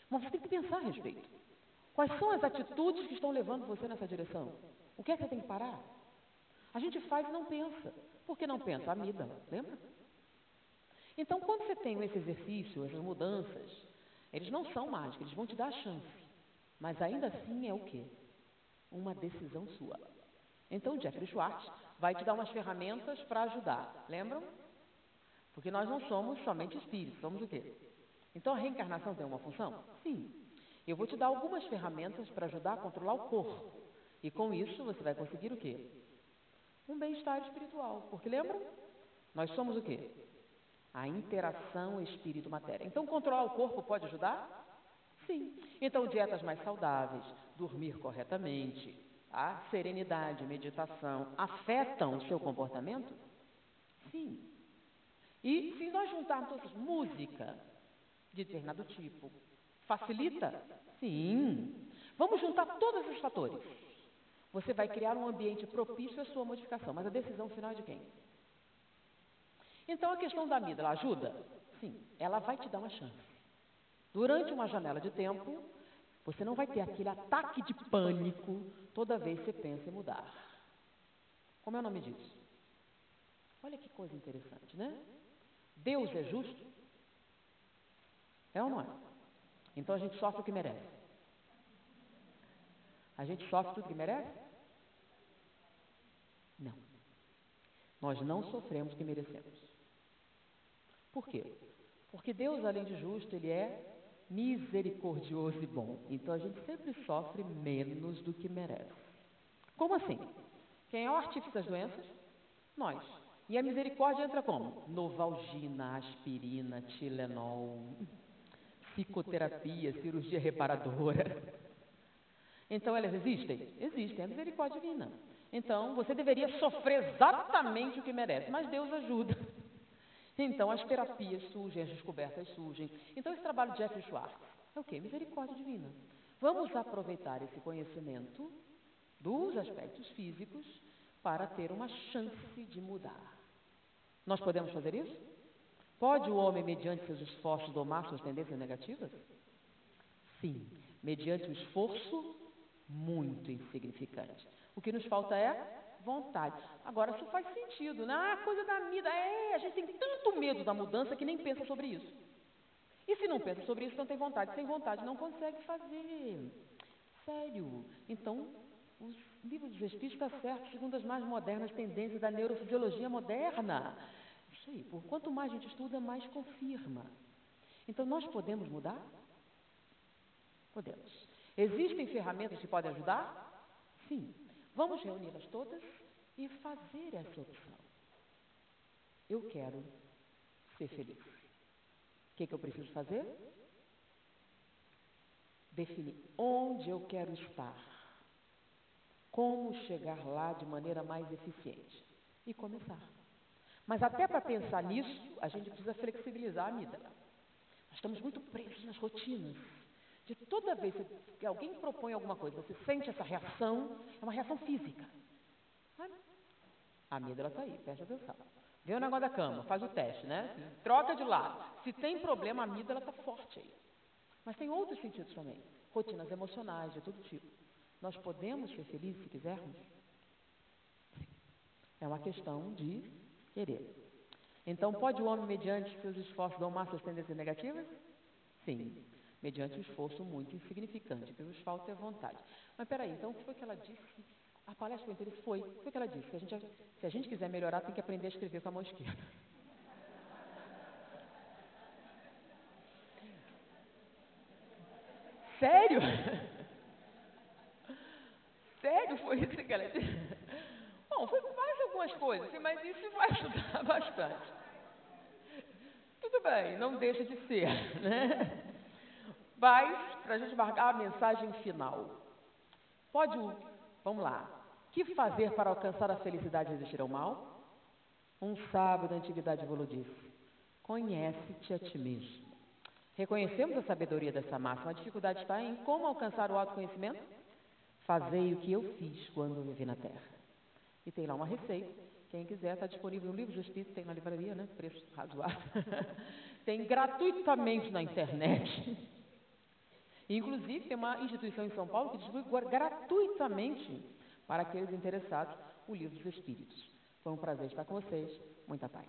Mas você tem que pensar a respeito. Quais são as atitudes que estão levando você nessa direção? O que é que você tem que parar? A gente faz e não pensa. Por que não pensa? A amígdala, lembra? Então, quando você tem esse exercício, essas mudanças, eles não são mágicos, eles vão te dar a chance. Mas ainda assim é o quê? Uma decisão sua. Então, Jeffrey Schwartz vai te dar umas ferramentas para ajudar. Lembram? Porque nós não somos somente espíritos, somos o quê? Então, a reencarnação tem uma função? Sim. Eu vou te dar algumas ferramentas para ajudar a controlar o corpo. E com isso, você vai conseguir o quê? Um bem-estar espiritual. Porque lembram? Nós somos o quê? A interação espírito-matéria. Então, controlar o corpo pode ajudar? Sim. Então, dietas mais saudáveis, dormir corretamente, a serenidade, meditação, afetam o seu comportamento? Sim. E se nós juntarmos todas música de determinado tipo, facilita? Sim. Vamos juntar todos esses fatores. Você vai criar um ambiente propício à sua modificação, mas a decisão final é de quem? Então, a questão da amígdala ajuda? Sim, ela vai te dar uma chance. Durante uma janela de tempo, você não vai ter aquele ataque de pânico toda vez que você pensa em mudar. Como é o nome disso? Olha que coisa interessante, né? Deus é justo? É ou não é? Então a gente sofre o que merece. A gente sofre tudo que merece? Não. Nós não sofremos o que merecemos. Por quê? Porque Deus, além de justo, Ele é misericordioso e bom. Então a gente sempre sofre menos do que merece. Como assim? Quem é o artífice das doenças? Nós. E a misericórdia entra como? Novalgina, aspirina, Tilenol, psicoterapia, cirurgia reparadora. Então elas existem? Existem, é a misericórdia divina. Então, você deveria sofrer exatamente o que merece, mas Deus ajuda. Então, as terapias surgem, as descobertas surgem. Então, esse trabalho de Jeffrey Schwartz é o quê? Misericórdia divina. Vamos aproveitar esse conhecimento dos aspectos físicos para ter uma chance de mudar. Nós podemos fazer isso? Pode o homem, mediante seus esforços, domar suas tendências negativas? Sim, mediante um esforço muito insignificante. O que nos falta é vontade. Agora, isso faz sentido, né? Ah, coisa da vida. A gente tem tanto medo da mudança que nem pensa sobre isso. E se não pensa sobre isso, não tem vontade. Sem vontade, não consegue fazer. Sério. Então, os livros dos Espíritos estão certos, segundo as mais modernas tendências da neurofisiologia moderna. Isso aí. Por quanto mais a gente estuda, mais confirma. Então, nós podemos mudar? Podemos. Existem ferramentas que podem ajudar? Sim. Vamos reuni-las todas e fazer essa opção. Eu quero ser feliz. O que eu preciso fazer? Definir onde eu quero estar. Como chegar lá de maneira mais eficiente. E começar. Mas até para pensar nisso, a gente precisa flexibilizar a amígdala. Nós estamos muito presos nas rotinas. De toda vez que alguém propõe alguma coisa, você sente essa reação, é uma reação física. A amígdala está aí, preste atenção. Vê o negócio da cama, faz o teste, né? Troca de lado. Se tem problema, a amígdala está forte aí. Mas tem outros sentidos também. Rotinas emocionais, de todo tipo. Nós podemos ser felizes se quisermos? Sim. É uma questão de querer. Então, pode o homem, mediante seus esforços, domar suas tendências negativas? Sim. Mediante um esforço muito insignificante, que nos falta é vontade. Mas peraí, então o que foi que ela disse? A palestra foi interessante? Foi. O que foi que ela disse? Que se a gente quiser melhorar, tem que aprender a escrever com a mão esquerda. Sério? Sério? Foi isso que ela disse? Bom, foi mais algumas coisas, mas isso vai ajudar bastante. Tudo bem, não deixa de ser, né? Mas, para a gente marcar a mensagem final. Vamos lá. O que fazer para alcançar a felicidade e resistir ao mal? Um sábio da antiguidade evoluiu disse: conhece-te a ti mesmo. Reconhecemos a sabedoria dessa máxima. A dificuldade está em como alcançar o autoconhecimento? Fazei o que eu fiz quando vivi na Terra. E tem lá uma receita. Quem quiser, está disponível no Livro do Espírito, tem na livraria, né? Preço razoável. Tem gratuitamente na internet. Inclusive, tem uma instituição em São Paulo que distribui gratuitamente para aqueles interessados o Livro dos Espíritos. Foi um prazer estar com vocês. Muita paz.